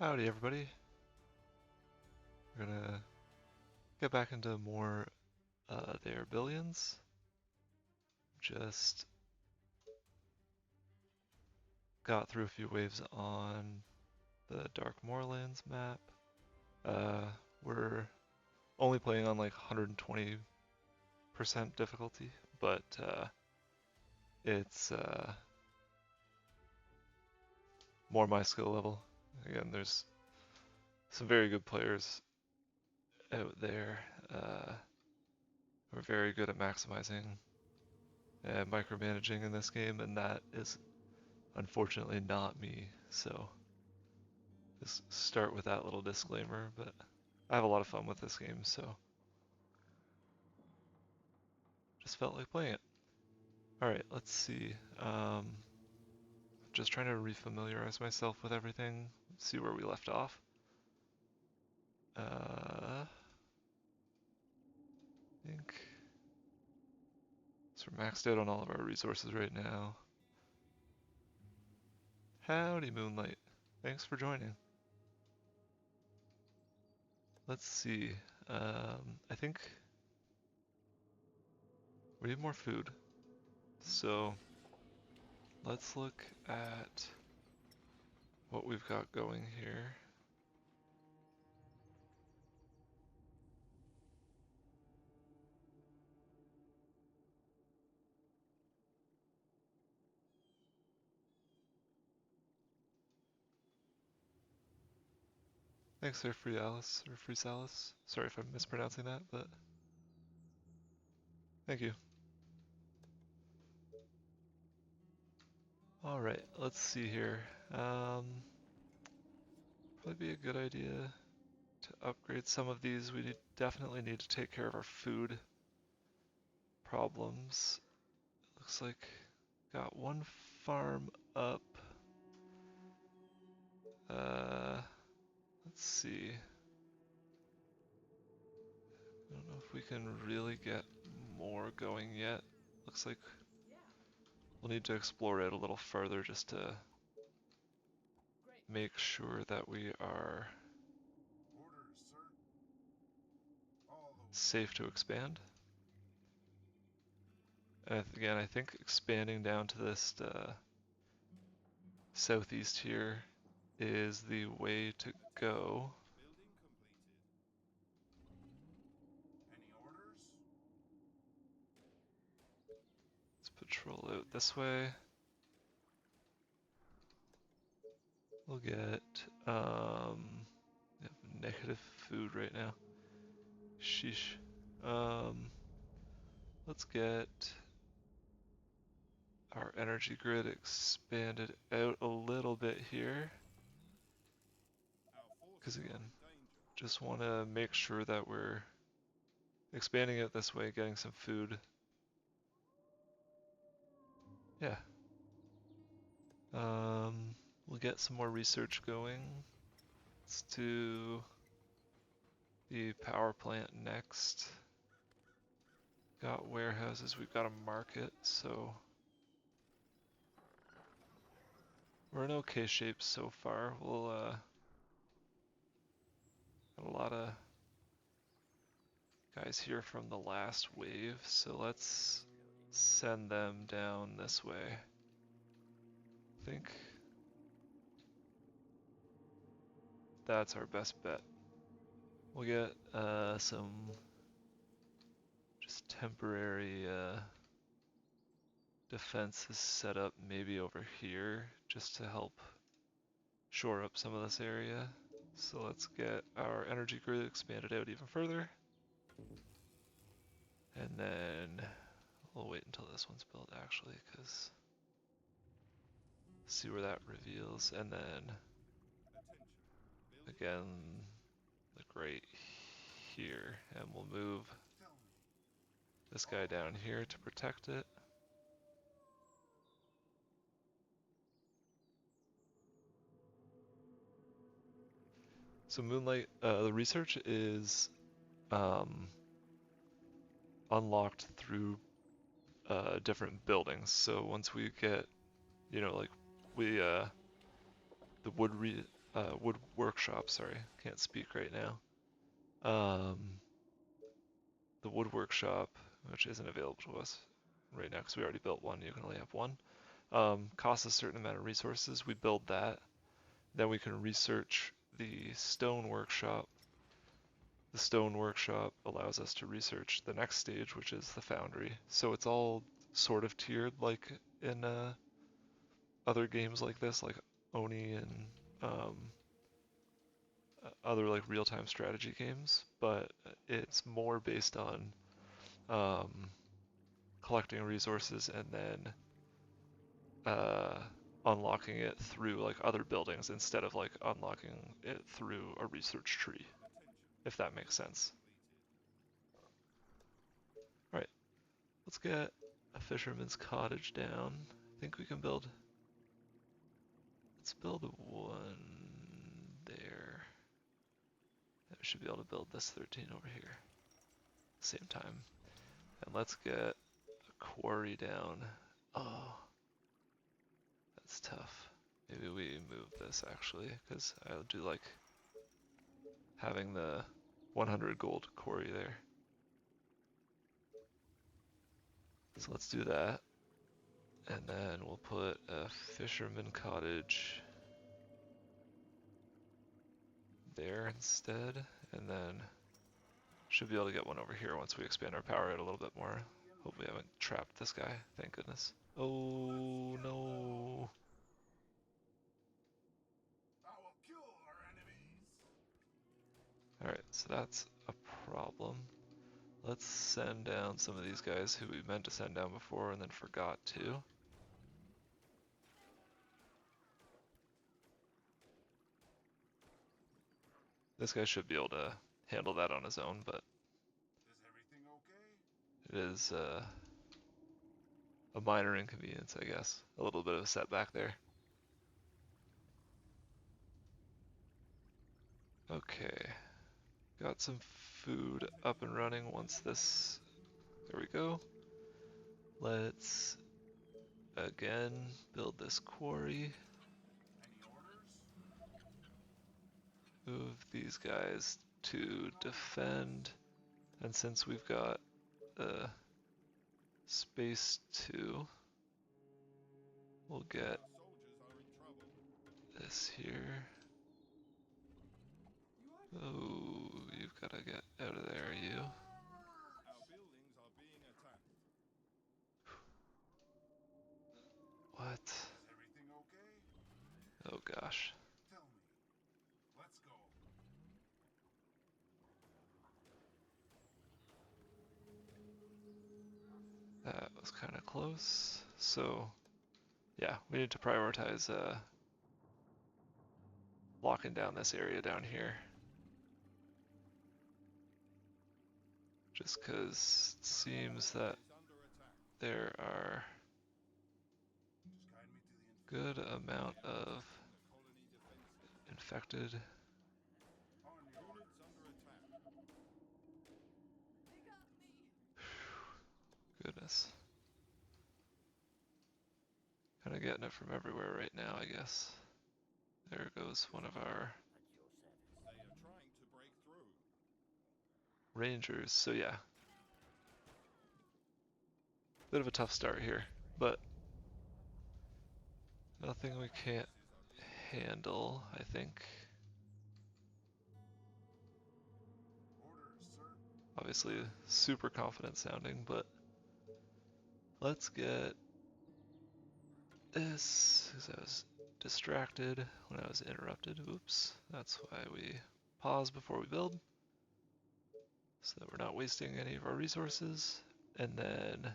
Howdy everybody. We're gonna get back into more their billions. Just got through a few waves on the Dark Moorlands map. We're only playing on like 120% difficulty, but it's more my skill level. Again, there's some very good players out there who are very good at maximizing and micromanaging in this game, and that is unfortunately not me, so just start with that little disclaimer, but I have a lot of fun with this game, so just felt like playing it. Alright, let's see. Just trying to refamiliarize myself with everything, see where we left off. I think so we're maxed out on all of our resources right now. Howdy Moonlight, thanks for joining. Let's see, I think we need more food, so let's look at what we've got going here. Thanks there, Free Alice, or Free Salis. Sorry if I'm mispronouncing that, but thank you. Alright, let's see here. Probably be a good idea to upgrade some of these. We definitely need to take care of our food problems. Looks like got one farm up. Let's see. I don't know if we can really get more going yet. Looks like we'll need to explore it a little further just to make sure that we are safe to expand. And again, I think expanding down to this southeast here is the way to go. Let's patrol out this way. We'll get we have negative food right now. Sheesh. Let's get our energy grid expanded out a little bit here. Because again, just want to make sure that we're expanding it this way, getting some food. Yeah. We'll get some more research going. Let's do the power plant next. Got warehouses, we've got a market, so we're in okay shape so far. We'll got a lot of guys here from the last wave, so let's send them down this way. I think that's our best bet. We'll get some just temporary defenses set up maybe over here just to help shore up some of this area. So let's get our energy grid expanded out even further. And then we'll wait until this one's built actually, because see where that reveals. And then again, the grate here, and we'll move this guy down here to protect it. So Moonlight, the research is unlocked through different buildings. So once we get, you know, like we the wood wood workshop, sorry, can't speak right now. Um, the wood workshop, which isn't available to us right now because we already built one, you can only have one, costs a certain amount of resources. We build that, then we can research the stone workshop. The stone workshop allows us to research the next stage, which is the foundry. So it's all sort of tiered like in other games like this, like Oni and um, other like real-time strategy games, but it's more based on um, collecting resources and then uh, unlocking it through like other buildings instead of like unlocking it through a research tree, if that makes sense. All right, let's get a fisherman's cottage down. I think we can build. Let's build one there. And we should be able to build this 13 over here. Same time. And let's get a quarry down. Oh, that's tough. Maybe we move this actually, because I do like having the 100 gold quarry there. So let's do that. And then we'll put a fisherman cottage there instead. And then should be able to get one over here once we expand our power out a little bit more. Hope we haven't trapped this guy, thank goodness. Oh no. Alright, so that's a problem. Let's send down some of these guys who we meant to send down before and then forgot to. This guy should be able to handle that on his own, but it is a minor inconvenience, I guess. A little bit of a setback there. Okay, got some food up and running once this, there we go. Let's again build this quarry. Move these guys to defend, and since we've got space too, we'll get this here. Oh, you've got to get out of there, you. What? Oh gosh. That was kind of close. So, yeah, we need to prioritize locking down this area down here. Just because it seems that there are good amount of infected. Goodness. Kind of getting it from everywhere right now, I guess. There goes one of our rangers. So yeah, bit of a tough start here, but nothing we can't handle, I think. Obviously super confident sounding, but let's get this, because I was distracted when I was interrupted. Oops, that's why we pause before we build, so that we're not wasting any of our resources. And then,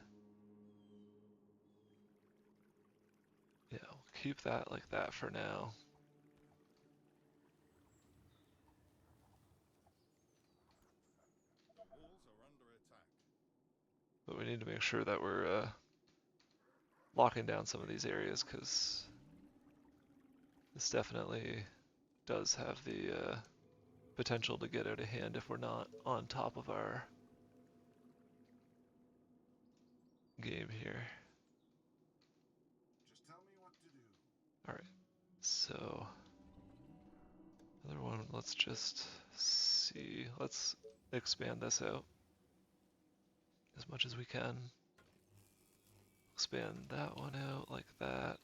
yeah, we'll keep that like that for now. But we need to make sure that we're locking down some of these areas, because this definitely does have the potential to get out of hand if we're not on top of our game here. Alright, so one, let's just see. Let's expand this out as much as we can. Expand that one out like that.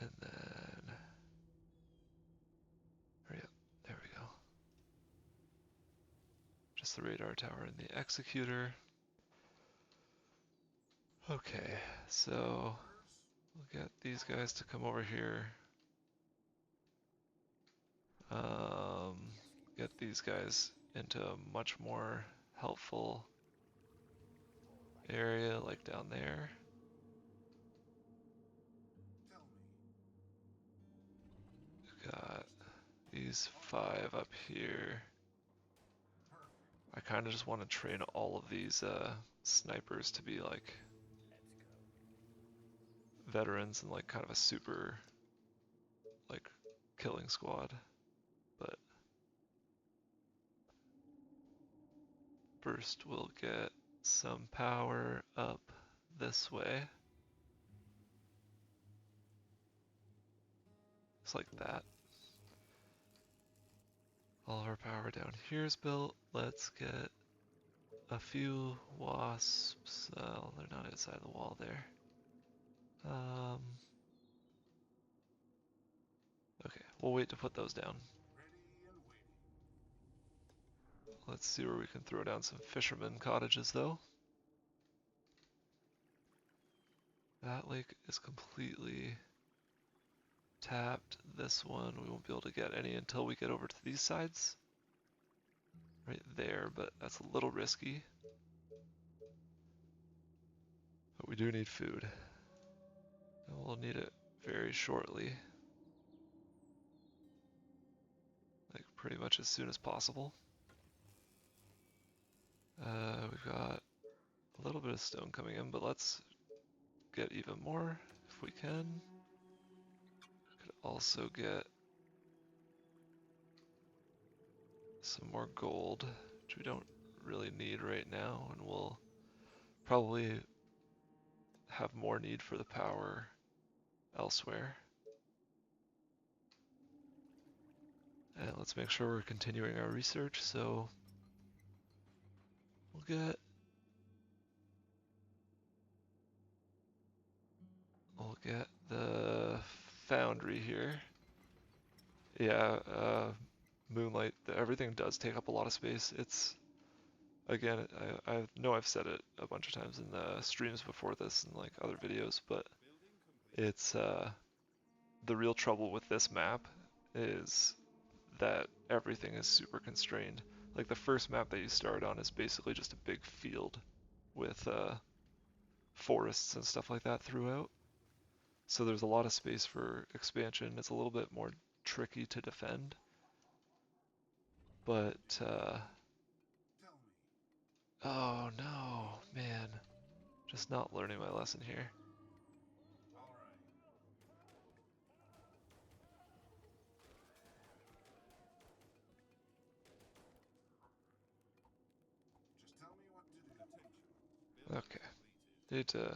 And then, hurry up, there we go. Just the radar tower and the executor. Okay, so we'll get these guys to come over here. Get these guys into a much more helpful area, like down there. Got these 5 up here. I kind of just want to train all of these snipers to be like veterans and like kind of a super like killing squad. But first we'll get some power up this way. Just like that. All of our power down here is built. Let's get a few wasps. Oh, they're not outside the wall there. Okay, we'll wait to put those down. Let's see where we can throw down some fisherman cottages though. That lake is completely tapped. This one we won't be able to get any until we get over to these sides. Right there, but that's a little risky. But we do need food. And we'll need it very shortly. Like pretty much as soon as possible. We've got a little bit of stone coming in, but let's get even more if we can. Could also get some more gold, which we don't really need right now, and we'll probably have more need for the power elsewhere. And let's make sure we're continuing our research, so we'll get the foundry here. Yeah, Moonlight, everything does take up a lot of space. It's, again, I know I've said it a bunch of times in the streams before this and like other videos, but it's, the real trouble with this map is that everything is super constrained. Like the first map that you start on is basically just a big field with forests and stuff like that throughout. So there's a lot of space for expansion. It's a little bit more tricky to defend. But, oh no, man. Just not learning my lesson here. Okay, need to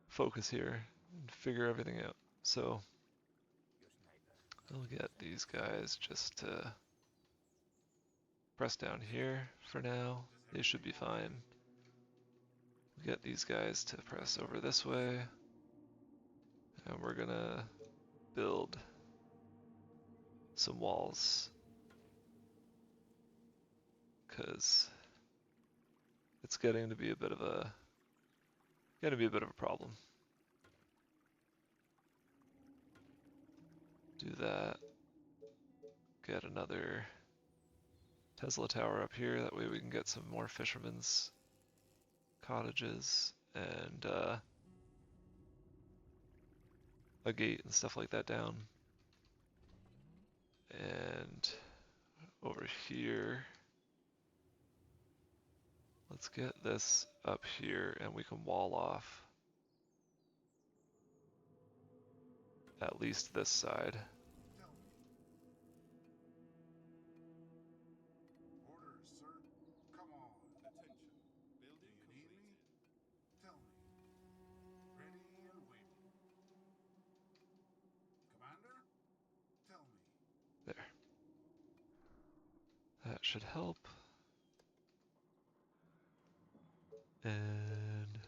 focus here and figure everything out. So, I'll get these guys just to press down here for now. They should be fine. We'll get these guys to press over this way. And we're gonna build some walls. Because it's getting to be a bit of a problem. Do that. Get another Tesla tower up here. That way we can get some more fishermen's cottages and a gate and stuff like that down. And over here, let's get this up here and we can wall off at least this side. should help. And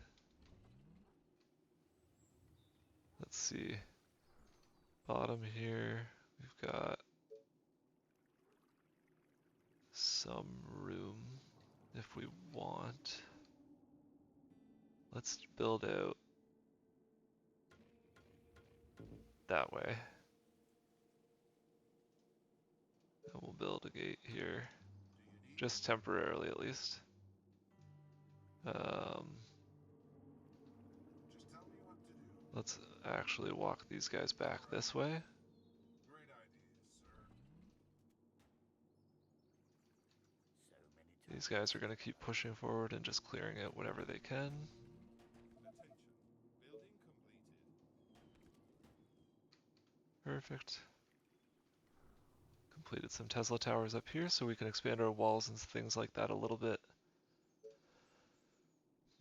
let's see. Bottom here, we've got some room if we want. Let's build out that way. And we'll build a gate here, just temporarily at least. Let's actually walk these guys back this way. These guys are going to keep pushing forward and just clearing out whatever they can. Perfect. Completed some Tesla towers up here so we can expand our walls and things like that a little bit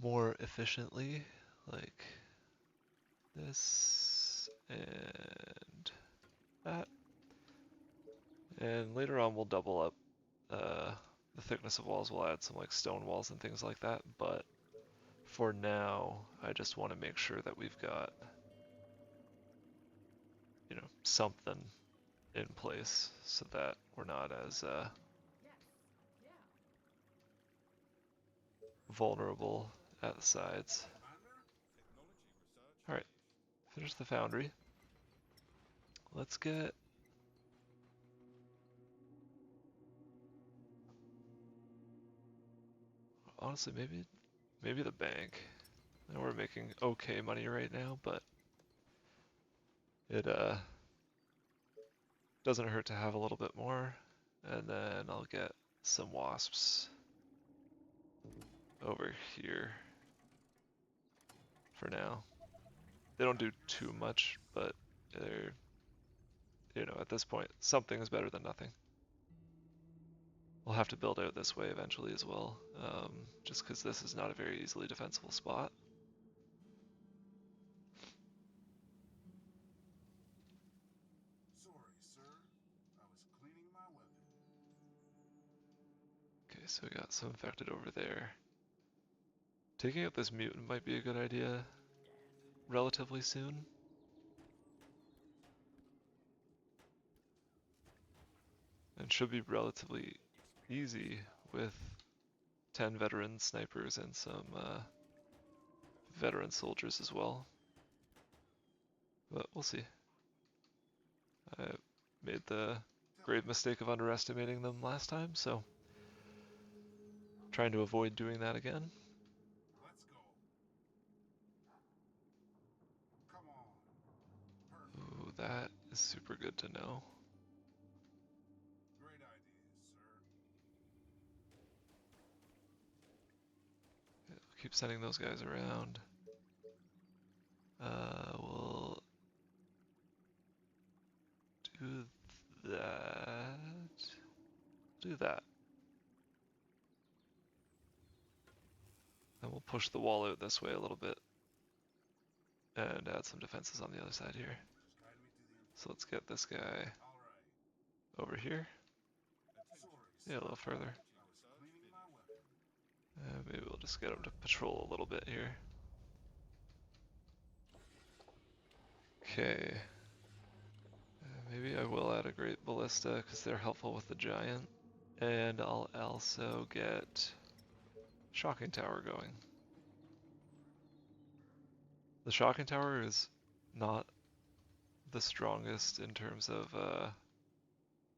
more efficiently, like this and that. And later on we'll double up the thickness of walls. We'll add some like stone walls and things like that, but for now I just want to make sure that we've got, you know, something in place so that we're not as vulnerable at the sides. Alright, finish the foundry. Let's get honestly maybe the bank. And we're making okay money right now, but it doesn't hurt to have a little bit more. And then I'll get some wasps over here for now. They don't do too much, but they're, you know, at this point, something is better than nothing. We'll have to build out this way eventually as well, just because this is not a very easily defensible spot. Sorry, sir. I was cleaning my weapon. Okay, so we got some infected over there. Taking out this mutant might be a good idea relatively soon. And should be relatively easy with 10 veteran snipers and some veteran soldiers as well. But we'll see. I made the grave mistake of underestimating them last time, so trying to avoid doing that again. Let's go. Come on. Perfect. Ooh, that is super good to know. Great idea, sir. Yeah, keep sending those guys around. We'll do that. Do that. And we'll push the wall out this way a little bit. And add some defenses on the other side here. So let's get this guy over here. Yeah, a little further. Maybe we'll just get him to patrol a little bit here. Okay. Maybe I will add a great ballista because they're helpful with the giant. And I'll also get shocking tower going. The shocking tower is not the strongest in terms of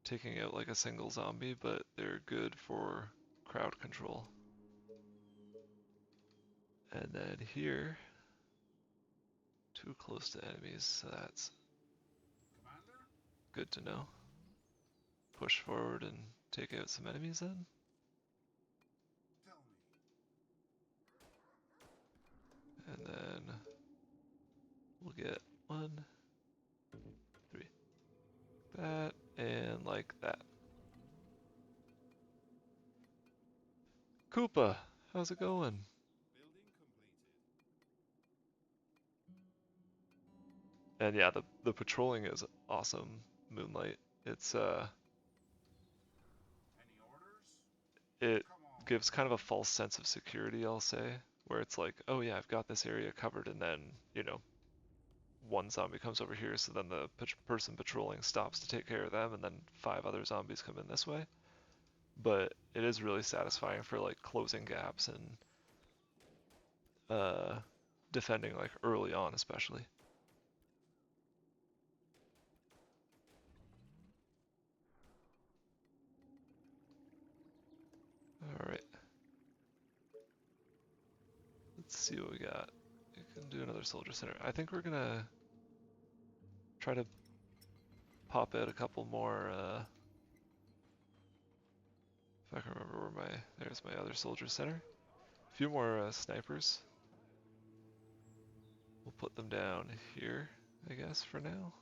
taking out like a single zombie, but they're good for crowd control. And then here, too close to enemies, so that's good to know. Push forward and take out some enemies then. And then we'll get 1, 3, that, and like that. Koopa, how's it going? And yeah, the patrolling is awesome, Moonlight. It's Any orders? it Come on. gives kind of a false sense of security, I'll say, where it's like, oh yeah, I've got this area covered, and then, you know, one zombie comes over here, so then the person patrolling stops to take care of them, and then 5 other zombies come in this way. But it is really satisfying for like closing gaps and uh, defending like early on, especially. All right, let's see what we got. We can do another soldier center. I think we're gonna try to pop out a couple more. If I can remember where there's my other soldier center. A few more snipers. We'll put them down here, I guess, for now.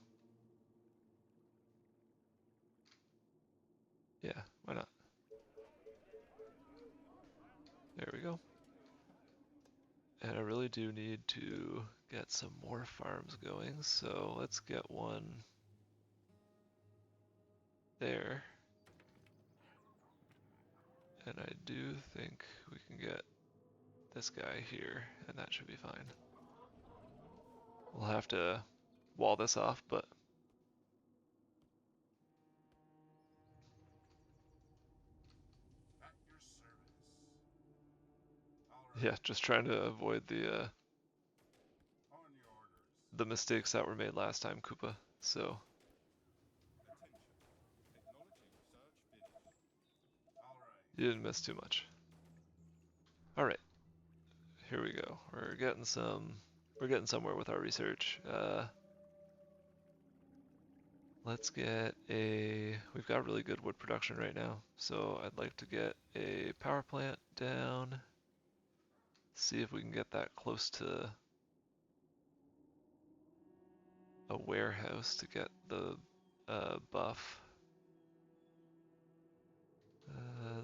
Yeah, why not? There we go. And I really do need to get some more farms going, so let's get one there. And I do think we can get this guy here, and that should be fine. We'll have to wall this off, but At your service. All yeah, right. just trying to avoid On your orders. the mistakes that were made last time, Koopa. So Attention. Technology research finished. All right. you didn't miss too much. All right, here we go. We're getting somewhere with our research. Let's get we've got really good wood production right now, so I'd like to get a power plant down, see if we can get that close to a warehouse to get the buff.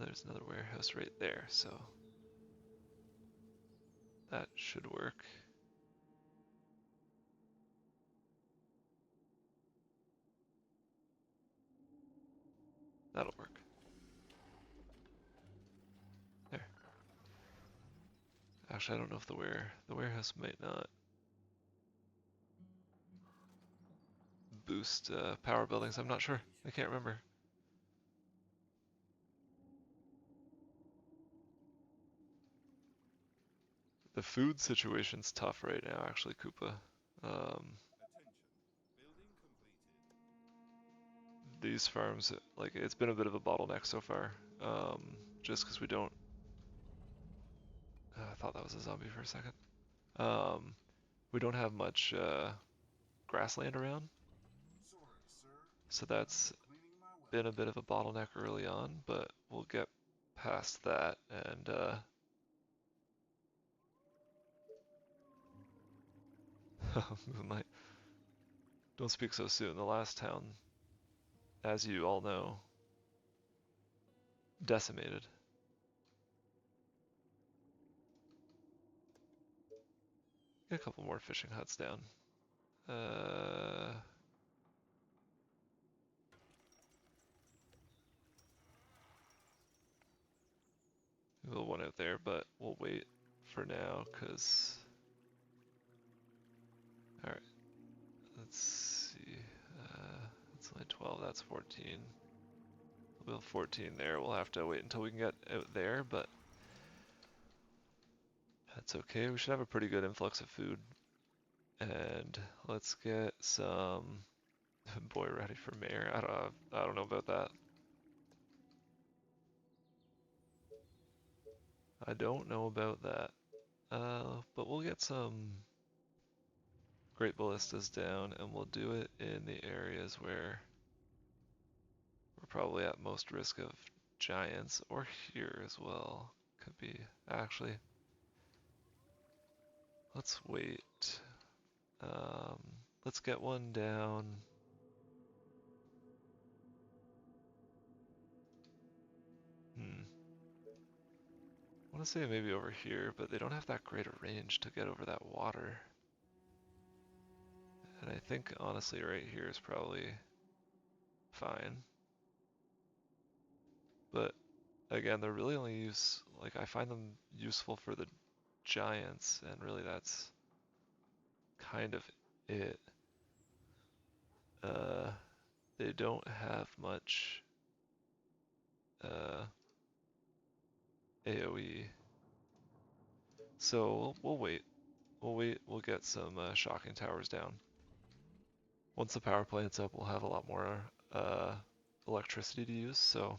There's another warehouse right there, so that should work. That'll work. There. Actually, I don't know if the warehouse might not boost power buildings. I'm not sure. I can't remember. The food situation's tough right now, actually, Koopa. Um, Attention. Building completed. these farms, like, it's been a bit of a bottleneck so far. Just because we don't. I thought that was a zombie for a second. Um, we don't have much grassland around, Sorry, sir. so I was that's cleaning my weapon. been a bit of a bottleneck early on, but we'll get past that and my, don't speak so soon. The last town, as you all know, decimated. Get a couple more fishing huts down. Uh, we'll one out there, but we'll wait for now, cause. All right, let's see. That's only 12. That's 14. We'll 14 there. We'll have to wait until we can get out there, but that's okay. We should have a pretty good influx of food. And let's get some boy ready for mayor. I don't know about that. I don't know about that. But we'll get some great ballistas down, and we'll do it in the areas where we're probably at most risk of giants, or here as well. Could be. Actually, let's wait. Um, let's get one down. Hmm. I want to say maybe over here, but they don't have that great a range to get over that water. And I think honestly right here is probably fine. But again, they're really only like I find them useful for the giants, and really that's kind of it. Uh, they don't have much uh, AoE, so we'll wait. We'll wait. We'll get some shocking towers down. Once the power plant's up, we'll have a lot more uh, electricity to use, so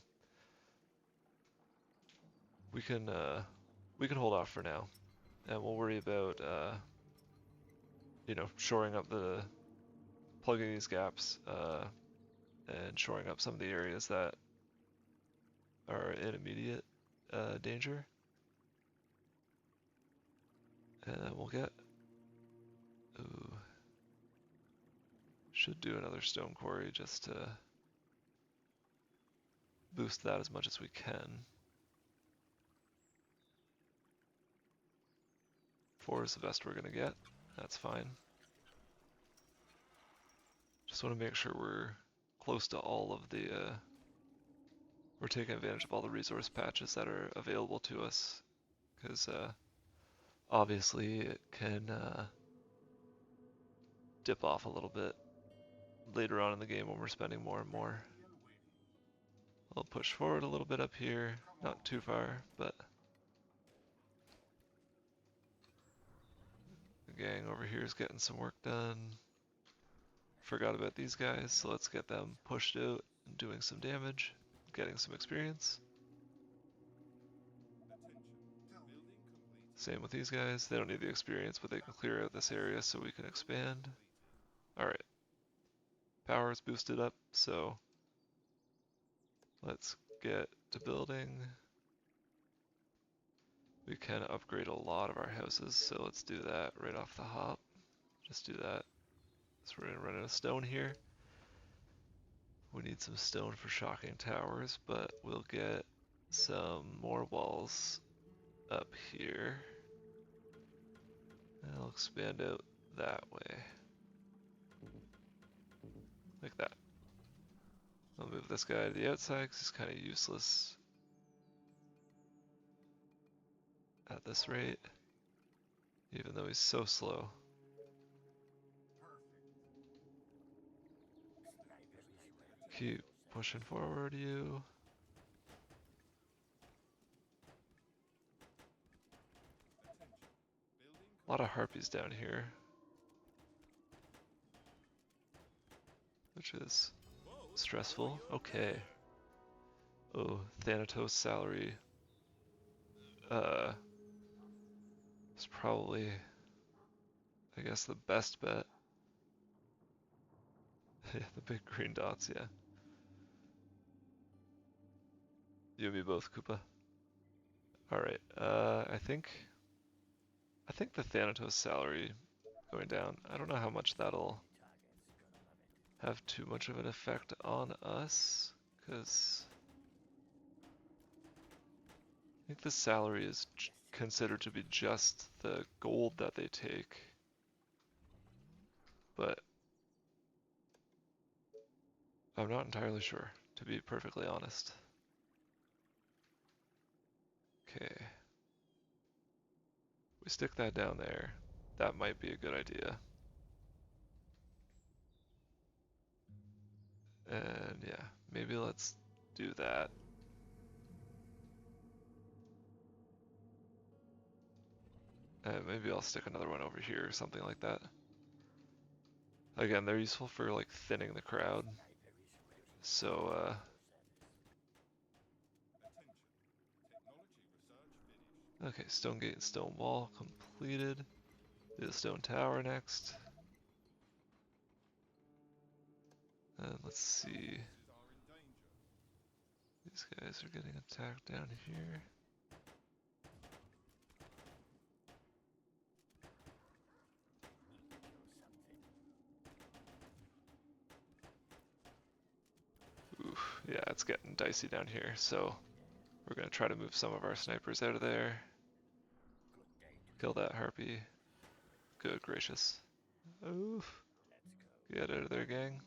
we can uh, we can hold off for now, and we'll worry about shoring up plugging these gaps and shoring up some of the areas that are in immediate danger, and then we'll get. Ooh, should do another stone quarry just to boost that as much as we can. 4 is the best we're gonna get. That's fine. Just want to make sure we're close to all of the. We're taking advantage of all the resource patches that are available to us, because obviously it can dip off a little bit later on in the game when we're spending more and more. I'll push forward a little bit up here, not too far, but the gang over here is getting some work done. Forgot about these guys, so let's get them pushed out and doing some damage, getting some experience. Same with these guys, they don't need the experience, but they can clear out this area so we can expand. Alright, power is boosted up, so let's get to building. We can upgrade a lot of our houses, so let's do that right off the hop. Just do that. So we're gonna run out of stone here. We need some stone for shocking towers, but we'll get some more walls up here. And I'll expand out that way. Like that. I'll move this guy to the outside because he's kind of useless at this rate, even though he's so slow. Keep pushing forward, you. A lot of harpies down here, which is stressful. Okay. Oh, Thanatos salary is probably, I guess, the best bet. Yeah, the big green dots, yeah. You and me both, Koopa. Alright, I think the Thanatos salary going down, I don't know how much that'll have too much of an effect on us, because I think the salary is considered to be just the gold that they take, but I'm not entirely sure, to be perfectly honest. Okay. We stick that down there. That might be a good idea. And yeah, maybe let's do that. And maybe I'll stick another one over here or something like that. Again, they're useful for like thinning the crowd. So okay, stone gate and stone wall completed. Do the stone tower next. And let's see. These guys are getting attacked down here. Oof, yeah, it's getting dicey down here, so we're gonna try to move some of our snipers out of there. Kill that harpy. Good gracious. Oof. Get out of there, gang.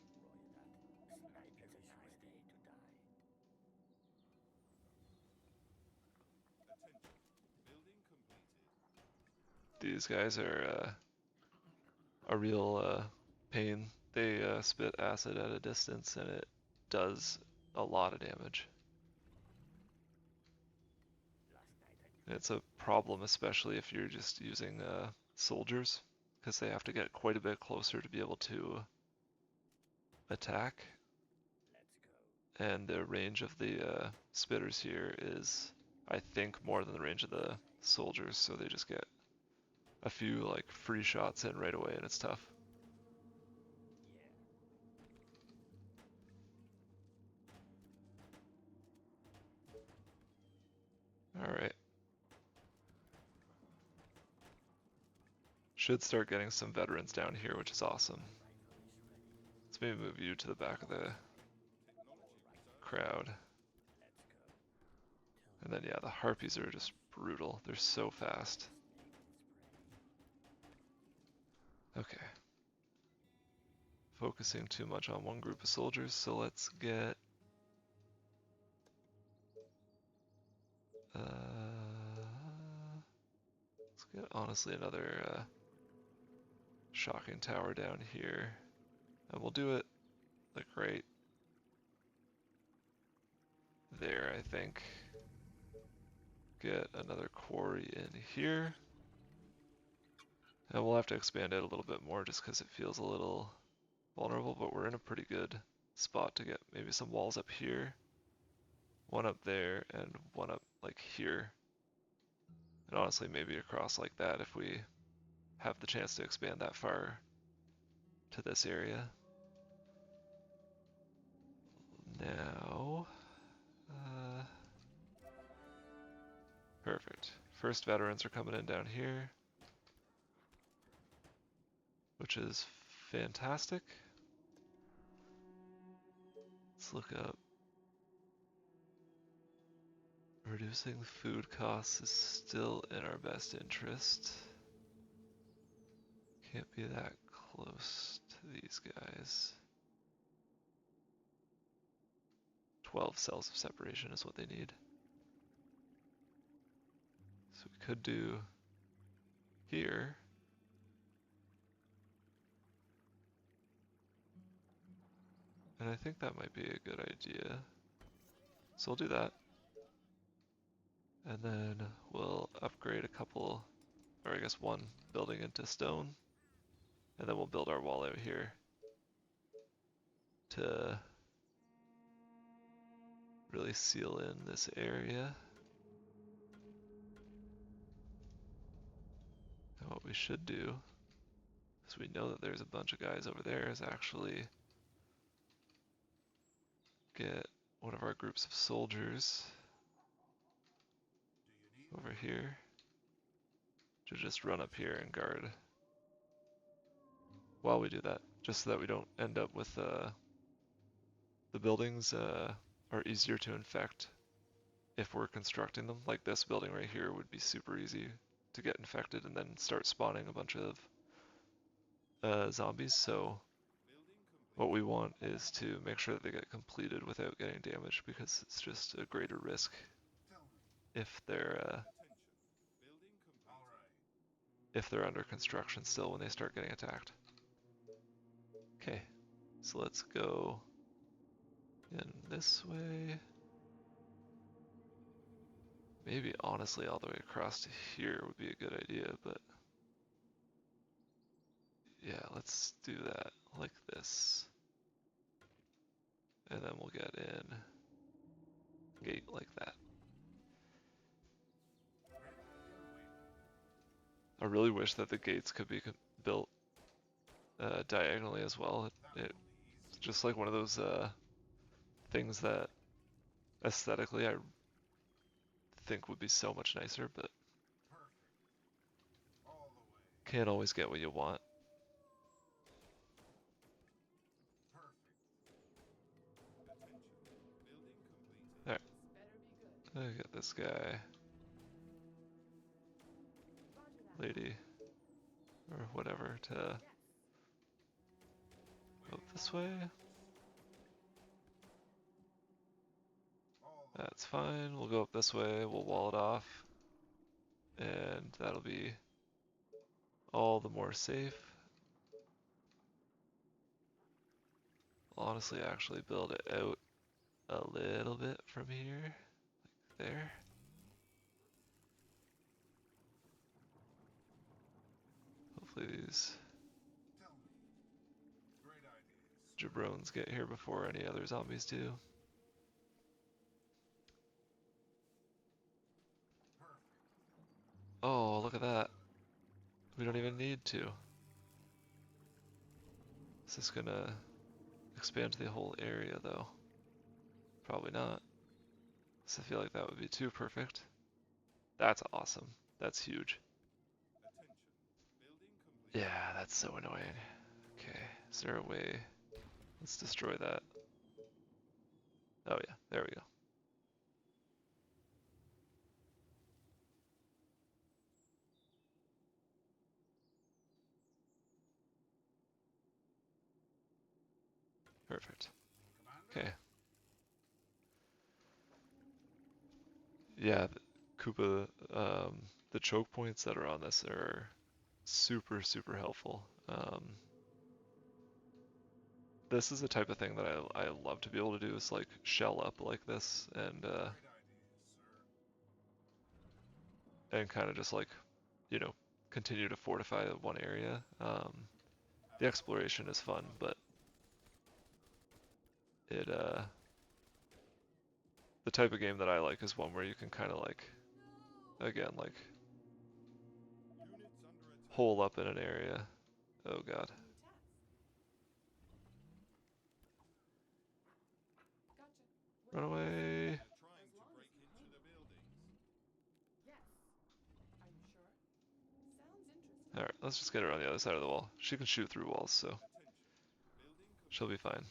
these guys are a real pain. They spit acid at a distance and it does a lot of damage. It's a problem, especially if you're just using soldiers, because they have to get quite a bit closer to be able to attack. And the range of the spitters here is, I think, more than the range of the soldiers, so they just get a few like free shots in right away and it's tough. Alright. Should start getting some veterans down here, which is awesome. Let's maybe move you to the back of the crowd. And then yeah, the harpies are just brutal. They're so fast. Okay. Focusing too much on one group of soldiers, so let's get honestly another shocking tower down here. And we'll do it like right there, I think. Get another quarry in here. And we'll have to expand it a little bit more just because it feels a little vulnerable, but we're in a pretty good spot to get maybe some walls up here. One up there and one up like here. And honestly, maybe across like that if we have the chance to expand that far to this area. Now, perfect. First veterans are coming in down here, which is fantastic. Let's look up. Reducing food costs is still in our best interest. Can't be that close to these guys. 12 cells of separation is what they need. So we could do here. And I think that might be a good idea. So we'll do that. And then we'll upgrade a couple, or I guess one building into stone. And then we'll build our wall out here to really seal in this area. And what we should do, because we know that there's a bunch of guys over there, is actually get one of our groups of soldiers over here to just run up here and guard while we do that, just so that we don't end up with the buildings are easier to infect if we're constructing them. Like this building right here would be super easy to get infected and then start spawning a bunch of zombies. So what we want is to make sure that they get completed without getting damaged, because it's just a greater risk if they're under construction still when they start getting attacked. Okay, so let's go in this way. Maybe honestly all the way across to here would be a good idea, but yeah, let's do that like this. And then we'll get in gate like that. I really wish that the gates could be built diagonally as well. It's just like one of those things that aesthetically I think would be so much nicer, but can't always get what you want. Alright, I get this guy, lady, or whatever to go this way. That's fine, we'll go up this way, we'll wall it off, and that'll be all the more safe. I'll honestly actually build it out a little bit from here, like there. Hopefully these Tell me. Great idea, sir. jabrones get here before any other zombies do. Perfect. Oh, look at that. We don't even need to. Is this gonna expand the whole area though? Probably not. So I feel like that would be too perfect. That's awesome. That's huge. Attention. Building completed. Yeah, that's so annoying. Okay, is there a way? Let's destroy that. Oh yeah, there we go. Perfect. Commander? Okay. Yeah, Koopa, the choke points that are on this are super, super helpful. This is the type of thing that I love to be able to do is like shell up like this Great idea, sir. and kind of just like, you know, continue to fortify one area. The Have no exploration is fun, but it the type of game that I like is one where you can kind of like again like units under attack. hole up in an area. Oh god. New task. Gotcha. Run Where do you want away. to They're trying as to long break as you into pay. the buildings. Yes. Are you sure? Sounds interesting. Alright, let's just get her on the other side of the wall. She can shoot through walls, so Attention. Building she'll be complete. fine.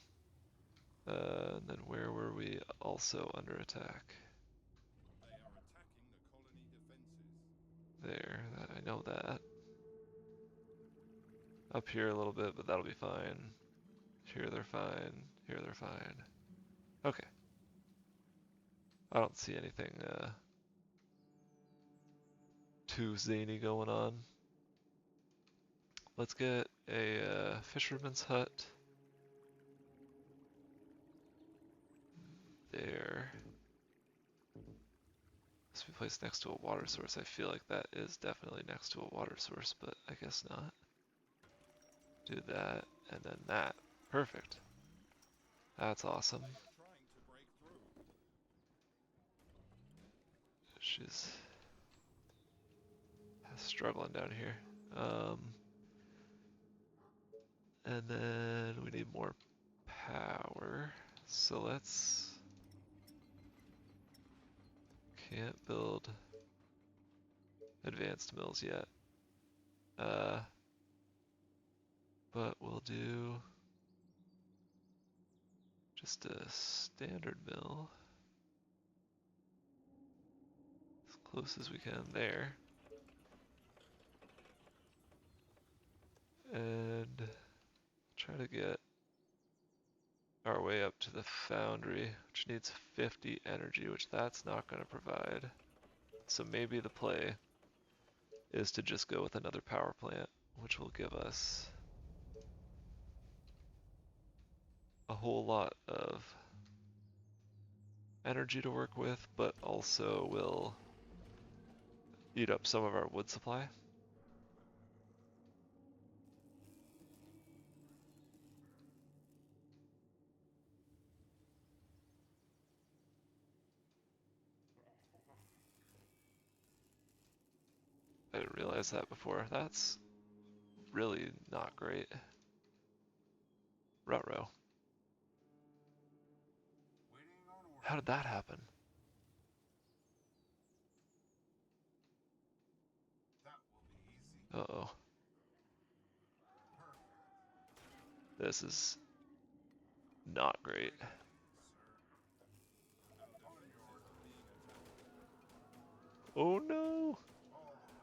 And then where were we also under attack? They are attacking the colony defenses. There, I know that. Up here a little bit, but that'll be fine. Here they're fine. Here they're fine. Okay. I don't see anything too zany going on. Let's get a fisherman's hut. There. This will be placed next to a water source. I feel like that is definitely next to a water source, but I guess not. Do that, and then that. Perfect. That's awesome. They are trying to break through. She's struggling down here. Um, and then we need more power. So let's... Can't build advanced mills yet. But we'll do just a standard mill. As close as we can there. And try to get our way up to the foundry, which needs 50 energy, which that's not going to provide. So maybe the play is to just go with another power plant, which will give us a whole lot of energy to work with, but also will eat up some of our wood supply. I didn't realize that before. That's really not great. Ruh-roh. Waiting on orders. How did that happen? That will be easy. Uh-oh. Perfect. This is not great. Great idea, sir. Our defenses are being attacked. Oh no! All the way.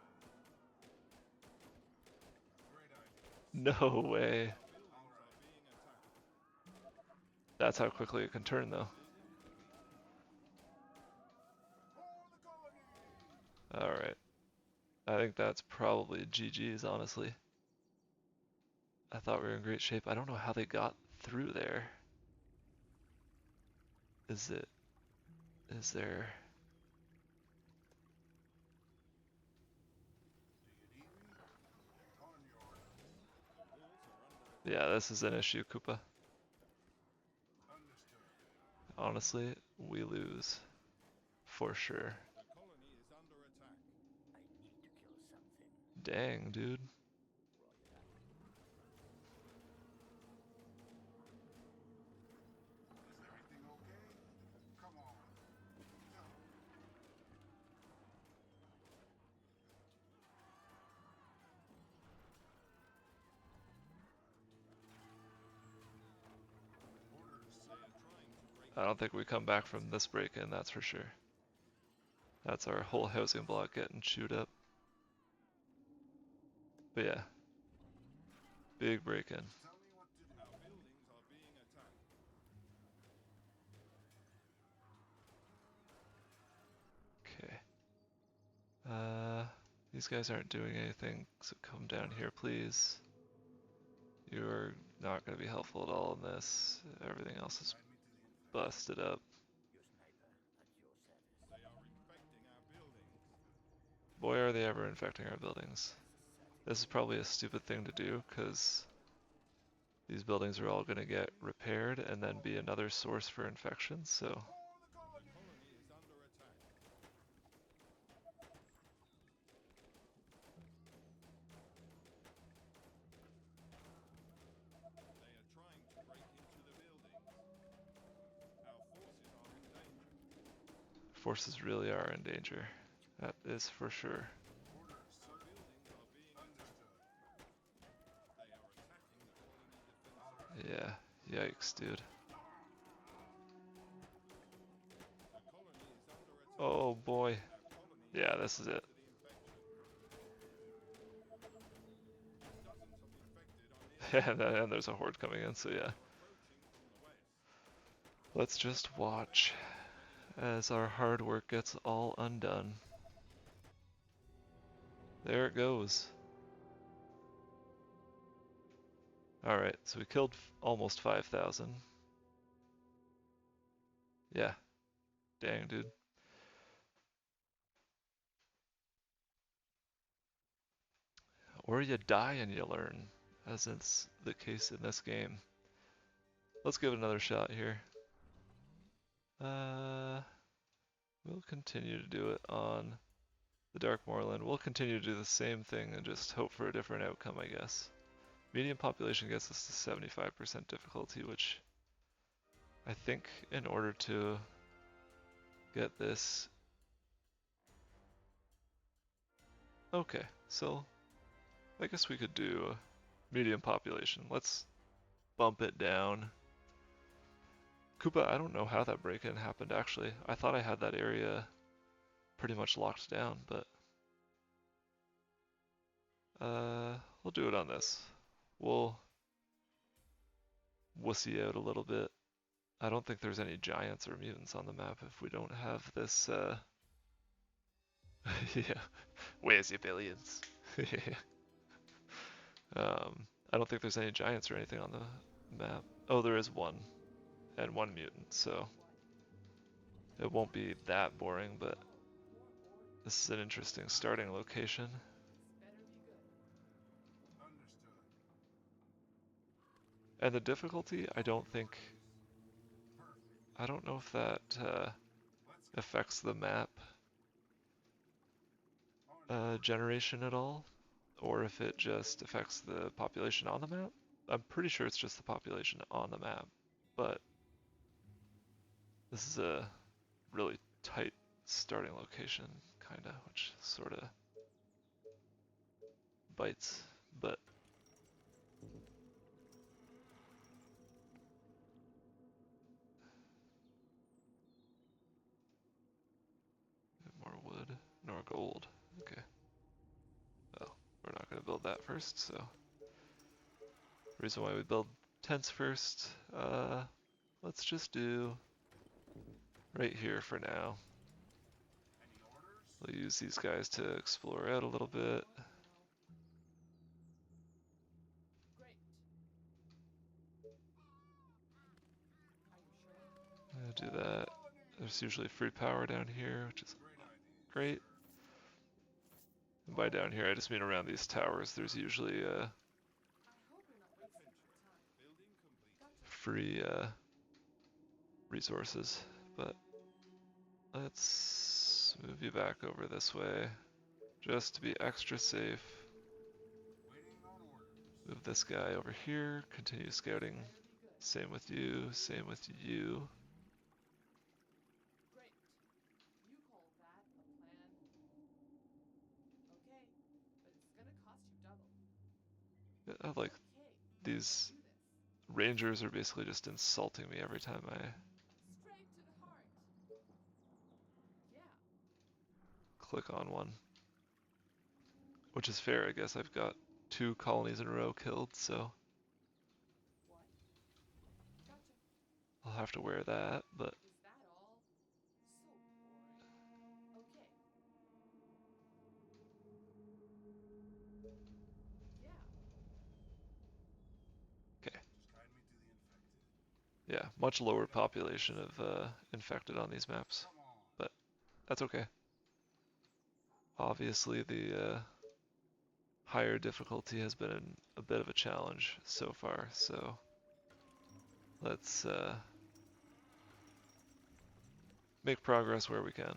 Great idea. No way. Our buildings are being attacked. That's how quickly it can turn though. Building complete. For the colony! Alright. I think that's probably GG's, honestly. I thought we were in great shape. I don't know how they got through there. Is there... Yeah, this is an issue, Koopa. Honestly, we lose. For sure. The colony is under attack. Dang, dude. I don't think we come back from this break-in, that's for sure. That's our whole housing block getting chewed up. But yeah. Big break-in. Our buildings are being attacked. Okay. These guys aren't doing anything, so come down here, please. You're not going to be helpful at all in this. Everything else is busted up. They are infecting our buildings. Boy, are they ever infecting our buildings. This is probably a stupid thing to do, because these buildings are all going to get repaired and then be another source for infection, so... The colony is under attack. They are trying to break into the buildings. Our forces are in danger. Forces really are in danger. That is for sure. Our buildings are being attacked. They are attacking the colony defenses. Yeah, yikes, dude. The colony is under attack. Oh boy. Our colony Yeah, is this is it. to the infection. Dozens of infected are near. And there's a horde coming in, so yeah. Approaching from the west. Let's just watch as our hard work gets all undone. There it goes. Alright, so we killed almost 5,000. Yeah. Dang, dude. Or you die and you learn, as is the case in this game. Let's give it another shot here. We'll continue to do it on the Dark Moorland. We'll continue to do the same thing and just hope for a different outcome, I guess. Medium population gets us to 75% difficulty, which I think in order to get this... Okay, so I guess we could do medium population. Let's bump it down. Koopa, I don't know how that break-in happened actually. I thought I had that area pretty much locked down, but we'll do it on this. We'll wussy out a little bit. I don't think there's any giants or mutants on the map if we don't have this yeah. Where's your billions? I don't think there's any giants or anything on the map. Oh, there is one. And one mutant, so it won't be that boring, but this is an interesting starting location. And the difficulty, I don't know if that affects the map generation at all, or if it just affects the population on the map. I'm pretty sure it's just the population on the map, but this is a really tight starting location, kinda, which sorta bites, but more wood, nor gold. Okay. Well, we're not gonna build that first, so reason why we build tents first, let's just do right here for now. We'll use these guys to explore out a little bit. Oh, no. Great. Are you sure? Do that. There's usually free power down here, which is Great idea, great. sir. And by down here, I just mean around these towers. There's usually I hope you're not wasting Attention. my time. Building completed. Gotcha. free resources, but let's move you back over this way just to be extra safe. Waiting on orders. Move this guy over here, continue scouting. Better be good. Same with you, same with you. Great. You call that a plan? Okay, but it's gonna cost you double. I like Okay, these do this. rangers are basically just insulting me every time I Straight to the heart. Yeah. click on one. Which is fair, I guess. I've got 2 colonies in a row killed, so What? Gotcha. I'll have to wear that, but Is that all? So boring. Okay. Yeah. okay. Just guide me to the infected. Yeah, much lower population of infected on these maps, Come on. but that's okay. Obviously, the higher difficulty has been a bit of a challenge so far, so let's make progress where we can.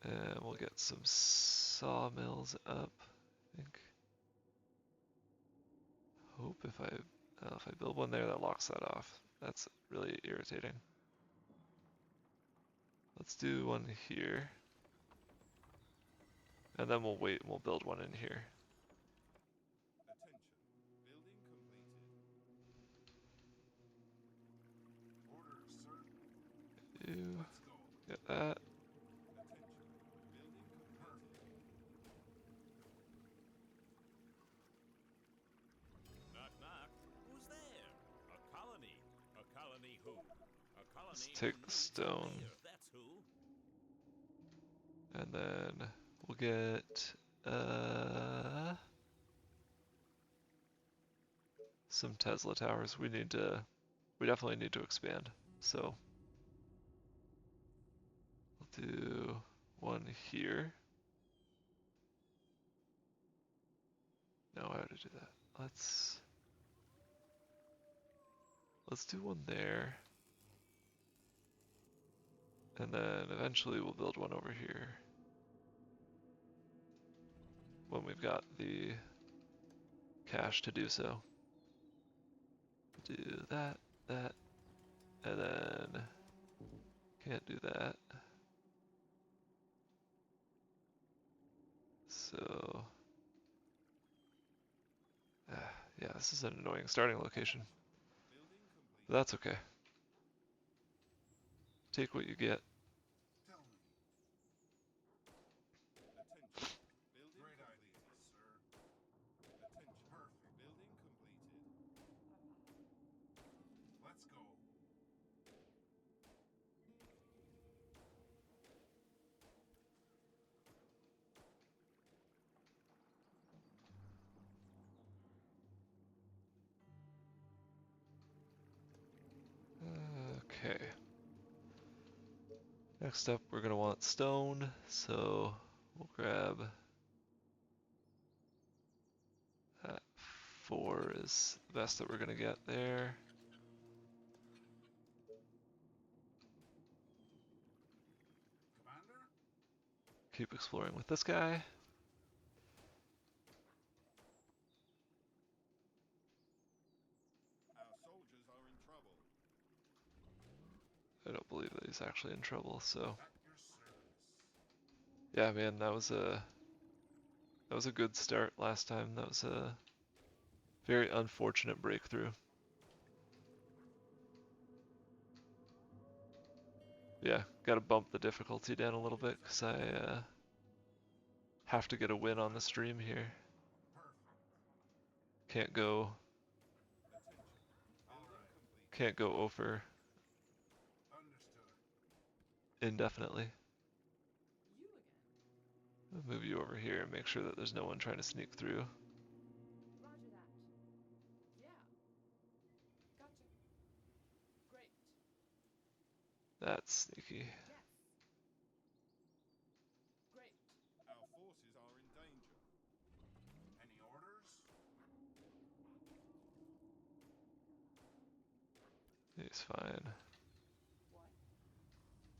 And we'll get some sawmills up, I think. Hope if I build one there, that locks that off. That's really irritating. Let's do one here. And then we'll wait and we'll build one in here. Attention. Building completed. Orders, sir. Do Let's go. get that. Attention. Building completed. Knock, knock. Who's there? A colony. A colony who? A colony Let's who take the needs a stone. mayor, that's who. And then we'll get some Tesla towers. We definitely need to expand. So we'll do one here. No, how to do that. Let's do one there. And then eventually we'll build one over here. When we've got the cash to do so. Do that, and then can't do that. So, yeah, this is an annoying starting location. Building complete. But that's okay. Take what you get. Tell me. Attention. Building great idea, sir. Attention. Perfect. Building completed. Let's go. Okay. Next up, we're gonna want stone, so we'll grab that. 4 is the best that we're gonna get there. Commander? Keep exploring with this guy. Our soldiers are in trouble. I don't believe that he's actually in trouble, so At your service. yeah, man, that was a good start last time. That was a very unfortunate breakthrough. Yeah, gotta bump the difficulty down a little bit because I have to get a win on the stream here. Perfect. Can't go Attention. All right. Complete. can't go over Understood. indefinitely. You again. I'll move you over here and make sure that there's no one trying to sneak through. Roger that. Yeah. Gotcha. Great. That's sneaky. Yes. Great. Our forces are in danger. Any orders? He's fine. What?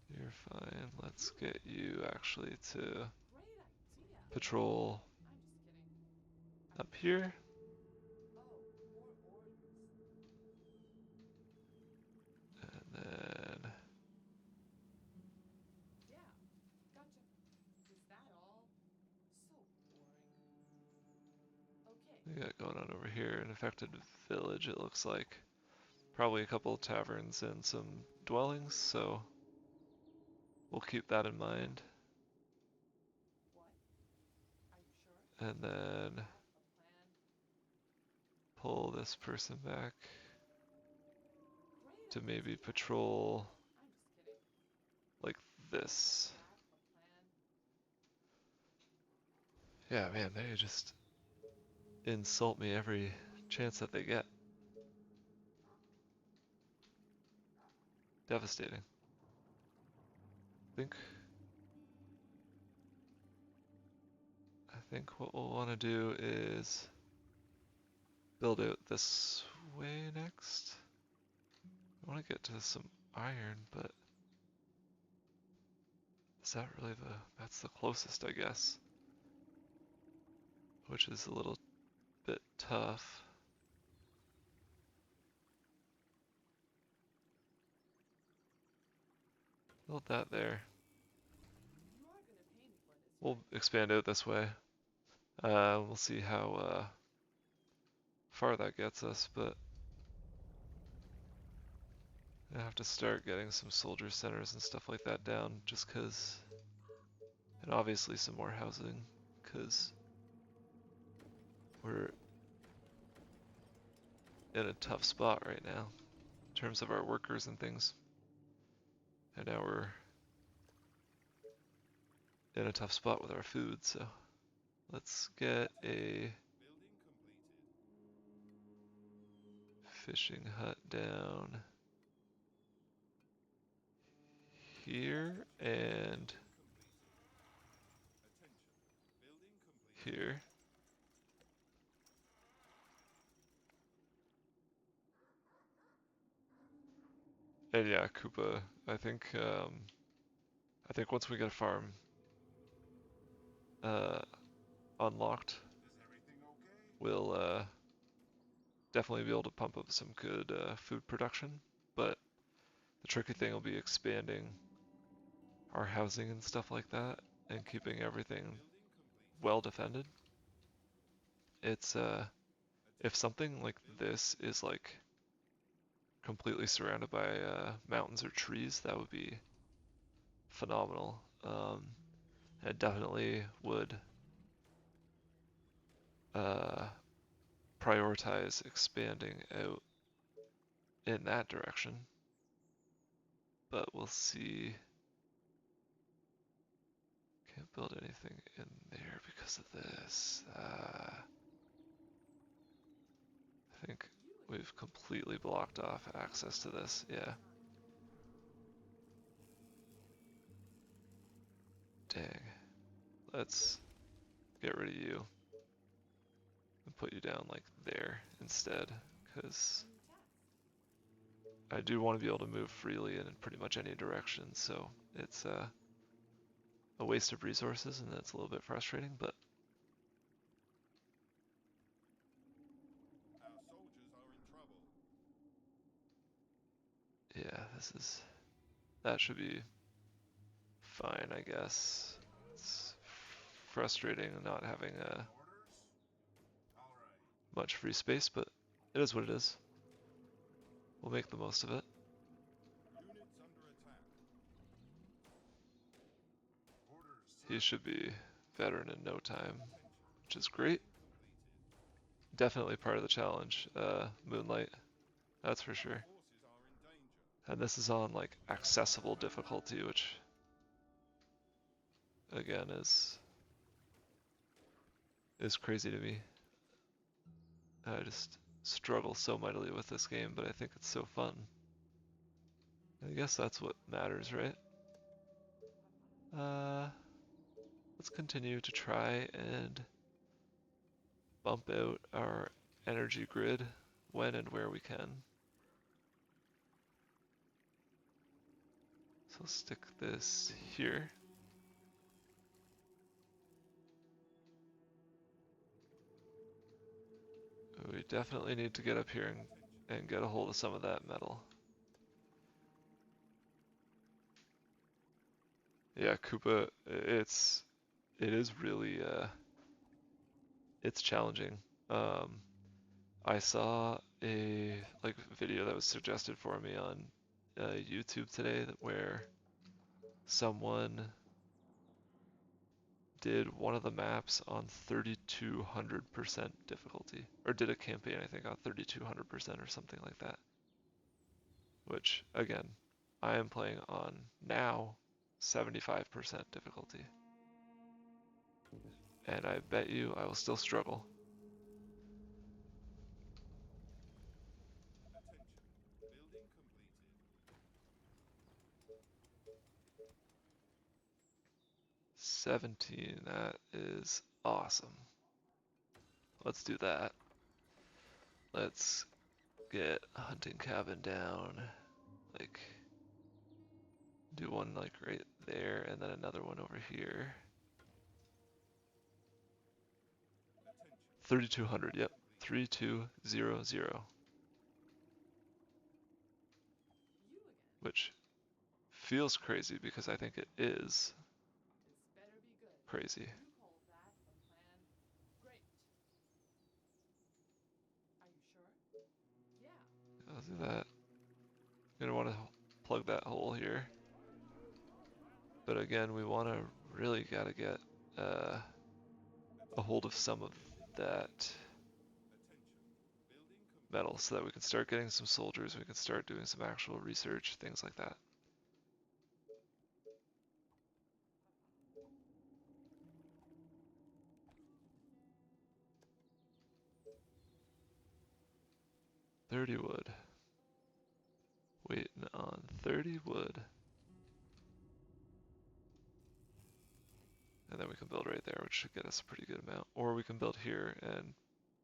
You're fine. Let's get you actually to Great idea. patrol I'm just kidding. up here. Oh, more orders. And then Yeah. Gotcha. Is that all? So boring. Okay. we got going on over here an affected village, it looks like. Probably a couple of taverns and some dwellings, so we'll keep that in mind. What? Are you sure? And then Have a plan? pull this person back Great to maybe idea. patrol I'm just kidding. like this. Have a plan? Yeah, man, they just insult me every chance that they get. Devastating. I think what we'll want to do is build out this way next. I want to get to some iron, but is that really that's the closest, I guess, which is a little bit tough. Build that there. You are gonna pay me for this, We'll right? expand out this way. We'll see how far that gets us, but I have to start getting some soldier centers and stuff like that down just because, and obviously some more housing, because we're in a tough spot right now in terms of our workers and things. And now we're in a tough spot with our food, so let's get a Building completed. fishing hut down here and Building completed. Attention. Building completed. here. And yeah, Koopa, I think once we get a farm uh, unlocked, Is everything okay? we'll definitely be able to pump up some good food production. But the tricky thing will be expanding our housing and stuff like that and keeping everything Building completed. well defended. It's if Attention. something like Building this is like completely surrounded by mountains or trees, that would be phenomenal. It definitely would uh, prioritize expanding out in that direction. But we'll see. Can't build anything in there because of this. I think You and we've completely blocked off access to this. Yeah. Dang. Let's get rid of you and put you down like there instead, because new task. I do want to be able to move freely in pretty much any direction, so it's a waste of resources and that's a little bit frustrating, but Our soldiers are in trouble. yeah, that should be fine, I guess. It's frustrating not having Orders? All right. much free space, but it is what it is. We'll make the most of it. Units under attack. Orders, He sir. should be veteran in no time, Attention. which is great. Building completed. Definitely part of the challenge, Moonlight, that's for Our sure. forces are in danger. And this is on like accessible difficulty, which again is is crazy to me. I just struggle so mightily with this game, but I think it's so fun. I guess that's what matters, right? Let's continue to try and bump out our energy grid when and where we can. So stick this here. We definitely need to get up here and get a hold of some of that metal. Yeah, Koopa, it is really it's challenging. I saw a video that was suggested for me on YouTube today where someone did one of the maps on 3200% difficulty, or did a campaign I think on 3200% or something like that. Which again, I am playing on now 75% difficulty. And I bet you I will still struggle. Attention. Building completed. 17, that is awesome. Let's do that. Let's get a hunting cabin down. Like, do one like right there and then another one over here. Attention. 3200, yep. Complete. 3200. You again. Which feels crazy because I think it is This better be good. crazy. You call that a plan? Great. Are you sure? Yeah. I'll do that. Gonna want to plug that hole here. But again, we want to really gotta get a hold of some of that Attention. Building complete. metal so that we can start getting some soldiers, we can start doing some actual research, things like that. $30 wood. Waiting on 30 wood. And then we can build right there, which should get us a pretty good amount. Or we can build here and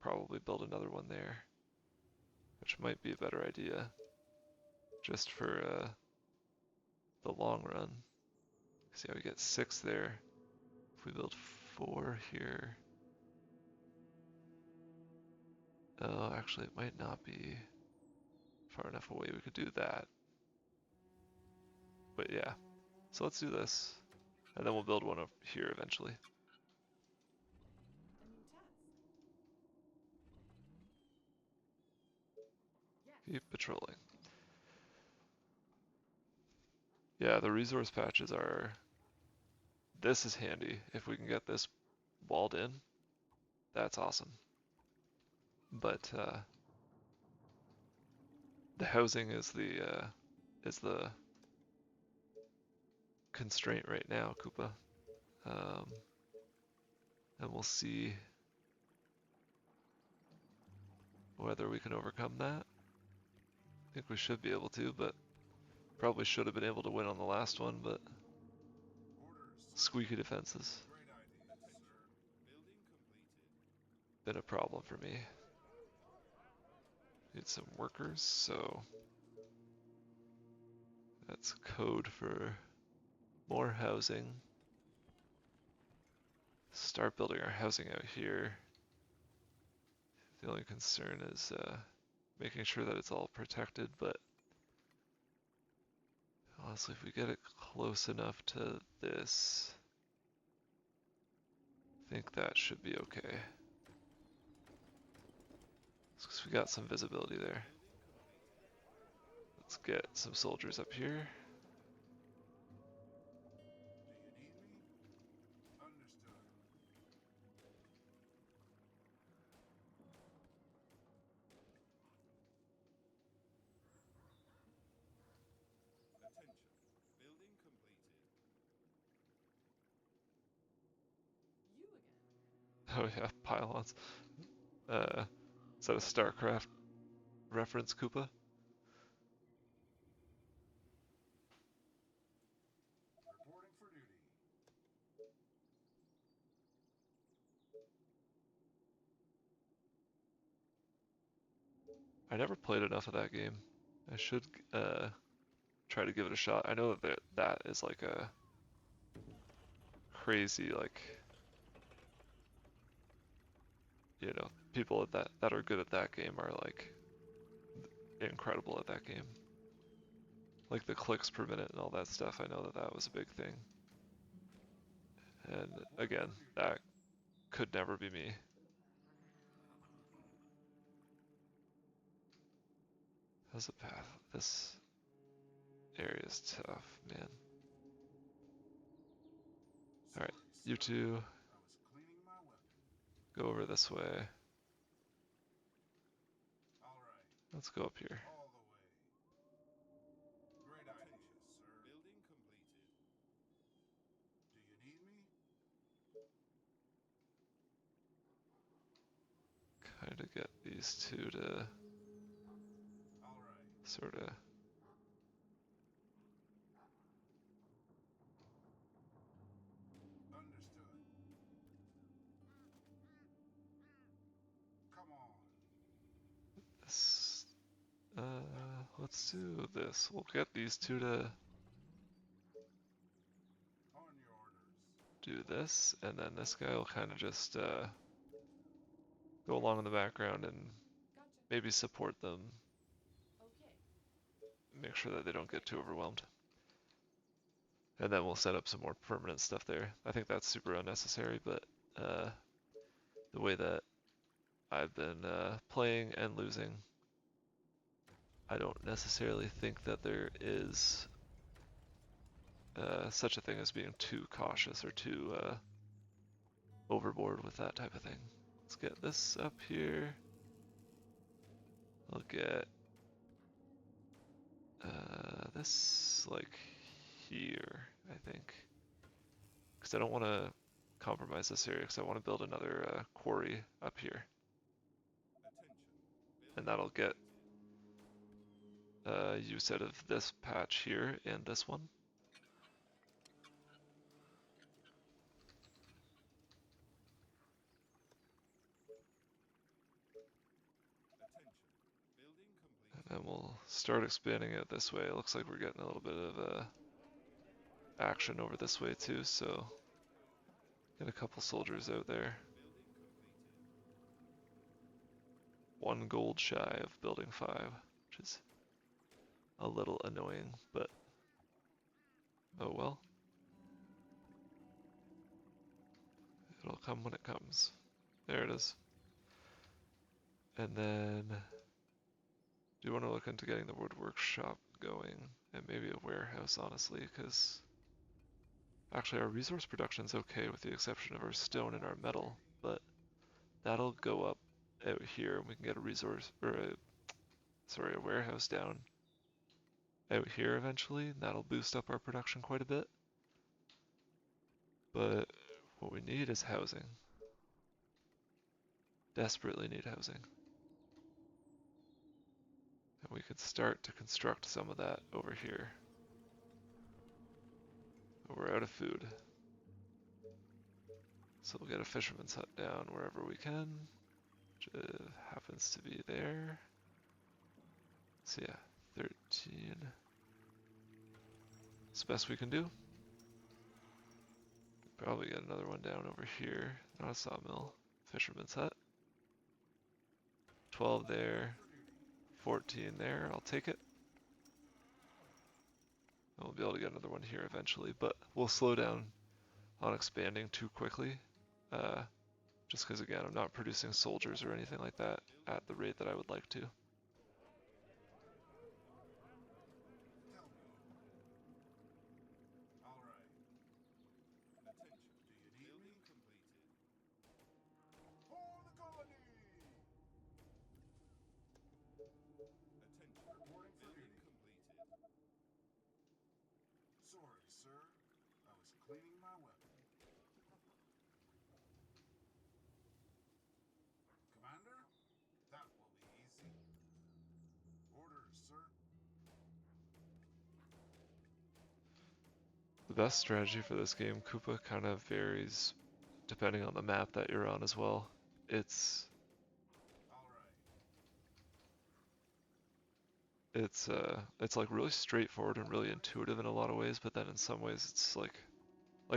probably build another one there, which might be a better idea, just for the long run. See how we get 6 there. If we build 4 here. Oh, actually it might not be far enough away we could do that. But yeah, so let's do this. And then we'll build one up here eventually. A new task. Yes. Keep patrolling. Yeah, the resource patches are... This is handy. If we can get this walled in, that's awesome. But the housing is the constraint right now, Koopa. And we'll see whether we can overcome that. I think we should be able to, but probably should have been able to win on the last one, but Orders. squeaky defenses Great idea, sir. Building completed. been a problem for me. Need some workers, so that's code for more housing. Start building our housing out here. The only concern is making sure that it's all protected, but honestly, if we get it close enough to this, I think that should be okay. Because we got some visibility there. Let's get some soldiers up here. Do you need me? Understood. Attention. Building completed. You again. Oh yeah, pylons. Is that a StarCraft reference, Koopa? Reporting for duty. I never played enough of that game. I should try to give it a shot. I know that that is like a crazy, like, you know, people at that are good at that game are like incredible at that game. Like the clicks per minute and all that stuff. I know that that was a big thing. And again, that could never be me. How's the path? This area is tough, man. Alright, Sorry, you sir. two I was cleaning my weapon. go over this way. All right. Let's go up here. All the way. Great idea, sir. Building completed. Do you need me? Kind of get these two to All right. sort of. Understood. Come on. This, let's do this. We'll get these two to On your orders. do this, and then this guy will kind of just go along in the background and Gotcha. maybe support them, Okay. make sure that they don't get too overwhelmed. And then we'll set up some more permanent stuff there. I think that's super unnecessary, but the way that I've been playing and losing, I don't necessarily think that there is such a thing as being too cautious or too overboard with that type of thing. Let's get this up here. I'll get this like here, I think. Because I don't want to compromise this area because I want to build another quarry up here. Attention. And that'll get use out of this patch here and this one. Attention. Building complete. And then we'll start expanding it this way. It looks like we're getting a little bit of action over this way too, so get a couple soldiers out there. Building completed. 1 gold shy of building 5, which is a little annoying, but oh well. It'll come when it comes. There it is. And then do you want to look into getting the woodwork shop going and maybe a warehouse, honestly, because actually our resource production's okay with the exception of our stone and our metal, but that'll go up out here and we can get a resource or a warehouse down out here eventually, and that'll boost up our production quite a bit. But what we need is housing. Desperately need housing. And we could start to construct some of that over here. But we're out of food. So we'll get a fisherman's hut down wherever we can, which happens to be there. So yeah, 13. It's the best we can do. Probably get another one down over here. Not a sawmill. Fisherman's hut. 12 there. 14 there. I'll take it. And we'll be able to get another one here eventually, but we'll slow down on expanding too quickly. Just because, again, I'm not producing soldiers or anything like that at the rate that I would like to. Tell me. All right. Attention. Do you need Building me? completed. For the colony! Attention. Reporting for Building duty. completed. Sorry, sir. I was cleaning my weapon. best strategy for this game, Koopa, kind of varies depending on the map that you're on as well. It's it's like really straightforward and really intuitive in a lot of ways, but then in some ways it's like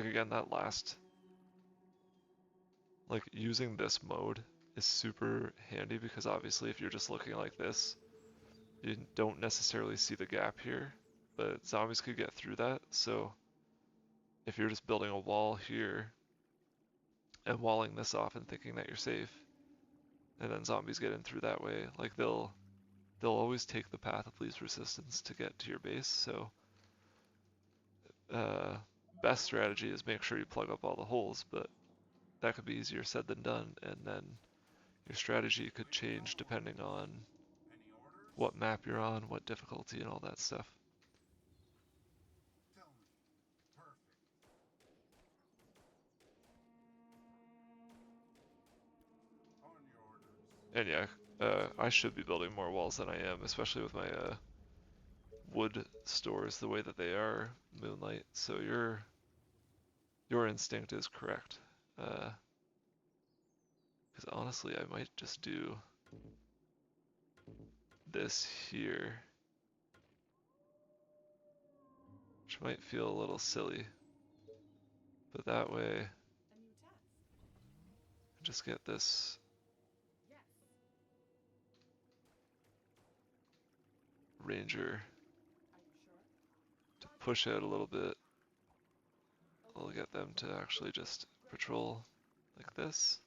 again that last like using this mode is super handy because obviously if you're just looking like this, you don't necessarily see the gap here, but zombies could get through that. So if you're just building a wall here and walling this off and thinking that you're safe, and then zombies get in through that way, like they'll always take the path of least resistance to get to your base. So uh, best strategy is make sure you plug up all the holes, but that could be easier said than done, and then your strategy could change depending on Any orders? what map you're on, what difficulty, and all that stuff. Tell me. Perfect. On your orders. And yeah, I should be building more walls than I am, especially with my wood stores the way that they are, Moonlight. So your instinct is correct. Because honestly, I might just do this here, which might feel a little silly, but that way A new task. I just get this Yes. ranger Are you sure? to push out a little bit. I'll Okay. get them to actually just patrol like this.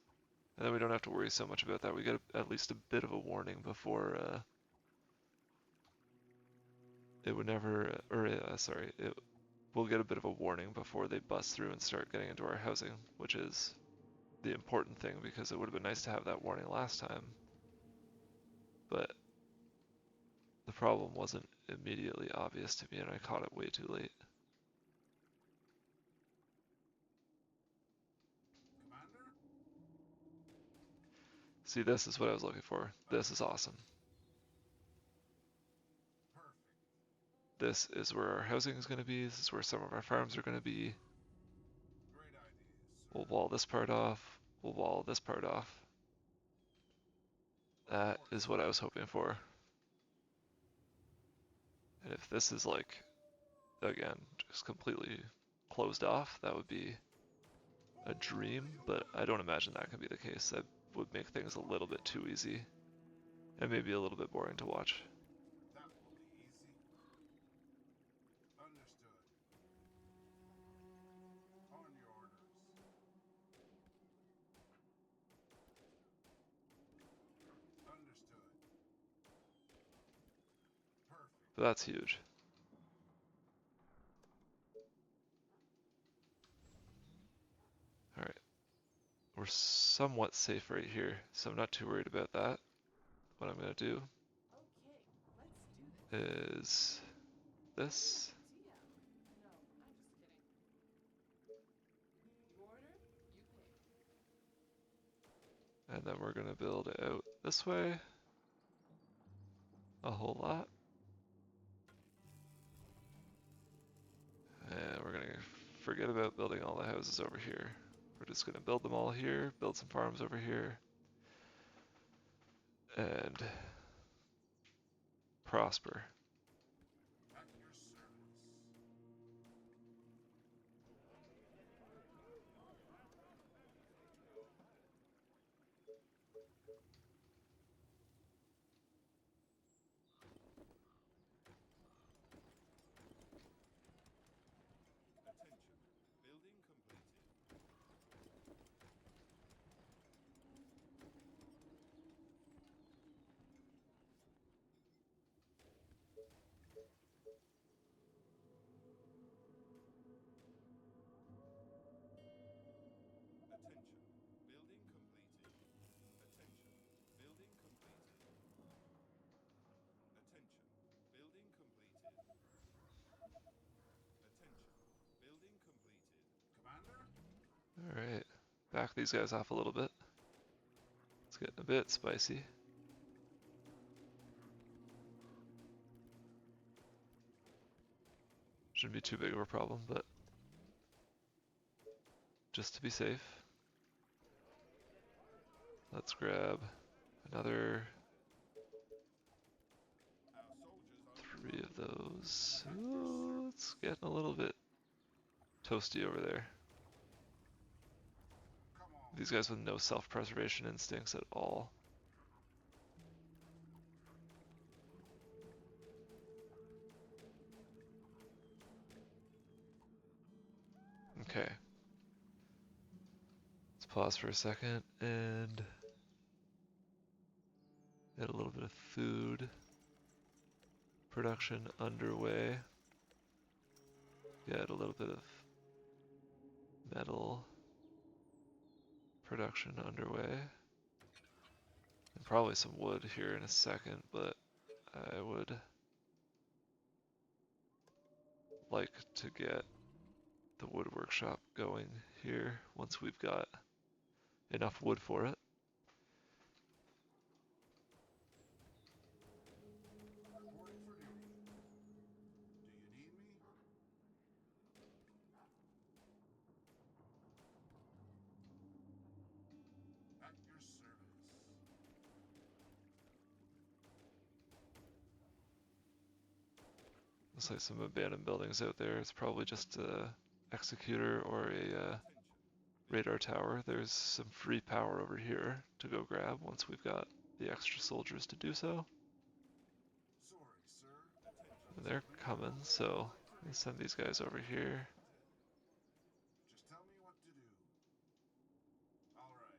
And then we don't have to worry so much about that. We get at least a bit of a warning before it would never, or sorry, we'll get a bit of a warning before they bust through and start getting into our housing, which is the important thing because it would have been nice to have that warning last time. But the problem wasn't immediately obvious to me and I caught it way too late. Commander? See, this is what I was looking for. This is awesome. Perfect. This is where our housing is going to be. This is where some of our farms are going to be. Great ideas, sir. We'll wall this part off. We'll wall this part off. That is what I was hoping for. And if this is like, again, just completely closed off, that would be a dream, but I don't imagine that could be the case. That would make things a little bit too easy and maybe a little bit boring to watch. That will be easy. Understood. On your orders. Understood. Perfect. But that's huge. Alright. We're somewhat safe right here, so I'm not too worried about that. What I'm going to do Okay. Let's do this. is this. Idea. No, I'm just kidding. You order, you pay. And then we're going to build it out this way a whole lot. And we're going to forget about building all the houses over here. We're just going to build them all here, build some farms over here, and prosper. At your service. Attention. Building completed. Attention. Building completed. Attention. Building completed. Attention. Building completed. Attention. Building completed. Commander? Alright, back these guys off a little bit. It's getting a bit spicy. Shouldn't be too big of a problem, but just to be safe. Let's grab another Our soldiers are 3 of those. Ooh, it's getting a little bit toasty over there. come on. These guys with no self-preservation instincts at all. Okay. Let's pause for a second and get a little bit of food production underway. Get a little bit of metal production underway. And probably some wood here in a second, but I would like to get the wood workshop going here once we've got enough wood for it. Reporting for duty. Do you need me? At your service. Looks like some abandoned buildings out there. It's probably just a executor or a radar tower. There's some free power over here to go grab once we've got the extra soldiers to do so. Sorry, sir. And they're coming, so let's send these guys over here. Just tell me what to do. All right.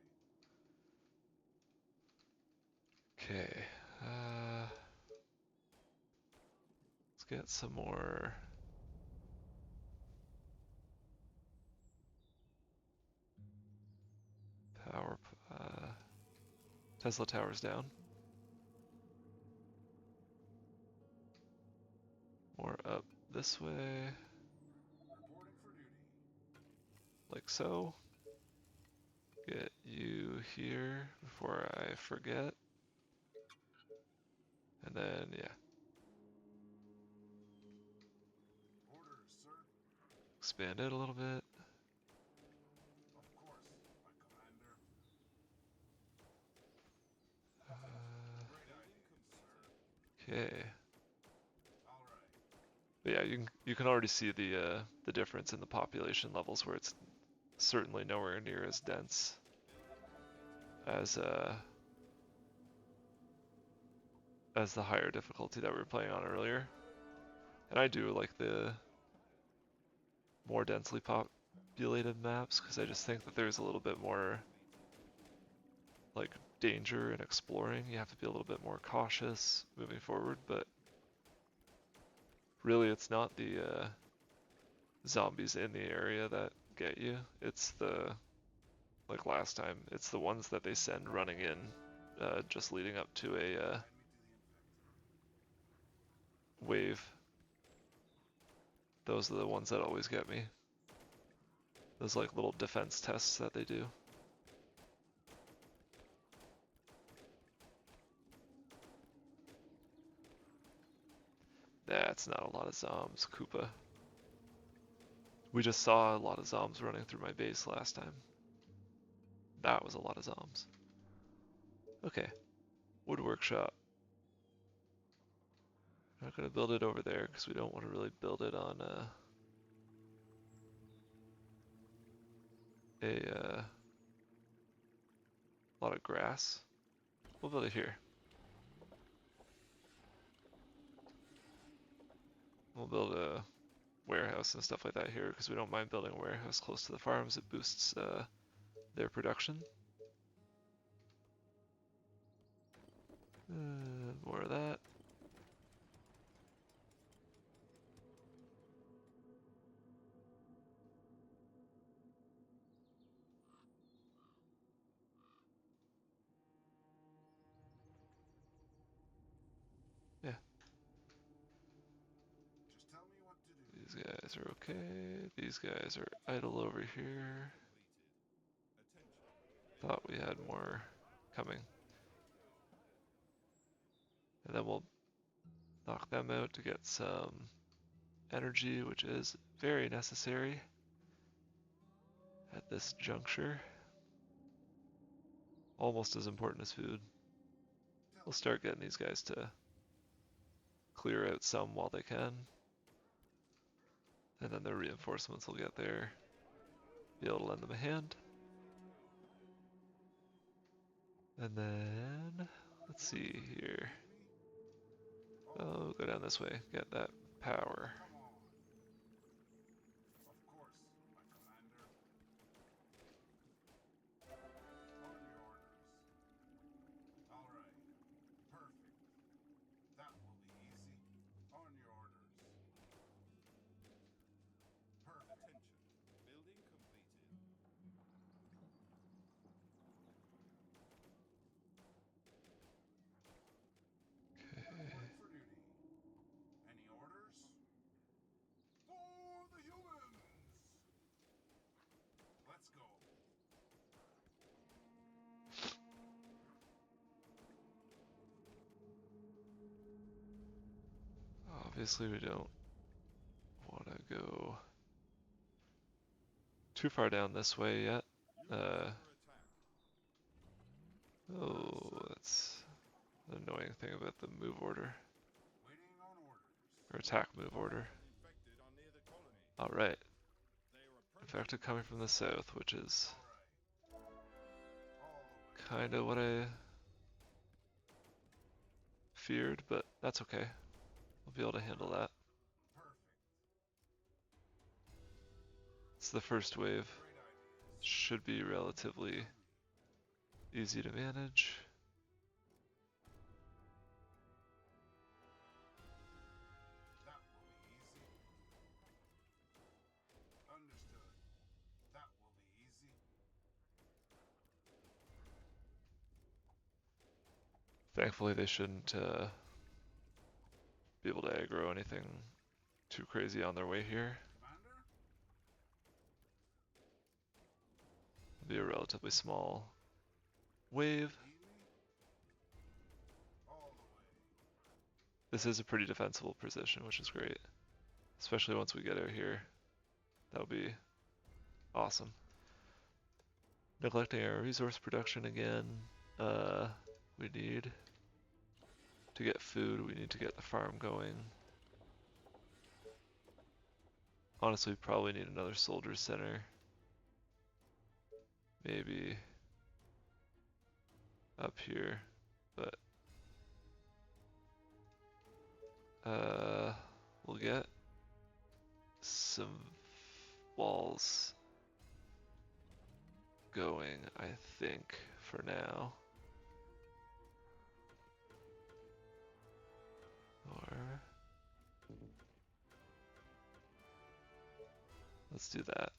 Okay, let's get some more power. Tesla towers down. More up this way, Reporting for duty. like so. Get you here before I forget. And then, yeah, Orders, sir. expand it a little bit. Of course, my commander. Great idea, sir. Okay. All right. But yeah, you can already see the difference in the population levels where it's certainly nowhere near as dense as the higher difficulty that we were playing on earlier. And I do like the more densely populated maps because I just think that there's a little bit more like danger in exploring. You have to be a little bit more cautious moving forward, but really it's not the zombies in the area that get you. It's the, like last time, it's the ones that they send running in just leading up to a Guide me to the infected. wave. Those are the ones that always get me. Those like little defense tests that they do. That's not a lot of zombs, Koopa. We just saw a lot of zombs running through my base last time. That was a lot of zombs. Okay, wood workshop. I'm not gonna build it over there because we don't want to really build it on a lot of grass. We'll build it here. We'll build a warehouse and stuff like that here because we don't mind building a warehouse close to the farms. It boosts their production. More of that. Yeah, Just tell me what to do. these guys are okay. These guys are idle over here. Thought we had more coming. And then we'll knock them out to get some energy, which is very necessary at this juncture. Almost as important as food. We'll start getting these guys to clear out some while they can. And then their reinforcements will get there. Be able to lend them a hand. And then, let's see here. Oh, go down this way, get that power. Come on. Of course, my commander. On your orders. All right. Perfect. That will be easy. On your orders. Perfect. Attention. Building completed. Reporting for duty. Any orders? For the humans! Let's go. Obviously we don't want to go too far down this way yet. Units under attack. Oh, that's the annoying thing about the move order, Waiting on orders. or attack move order. Infected are near the colony. Alright, They are approaching. infected coming from the south, which is All right. All the way. kind of what I feared, but that's okay. We'll be able to handle that. Perfect. It's the first wave. Great ideas. Should be relatively easy to manage. That will be easy. Understood. That will be easy. Thankfully they shouldn't be able to aggro anything too crazy on their way here. Commander? It'll be a relatively small wave. Need me? All the way. This is a pretty defensible position, which is great. Especially once we get out here. That'll be awesome. Neglecting our resource production again. We need to get food, we need to get the farm going. Honestly, we probably need another soldier center. Maybe up here, but we'll get some walls going, I think, for now. Or let's do that.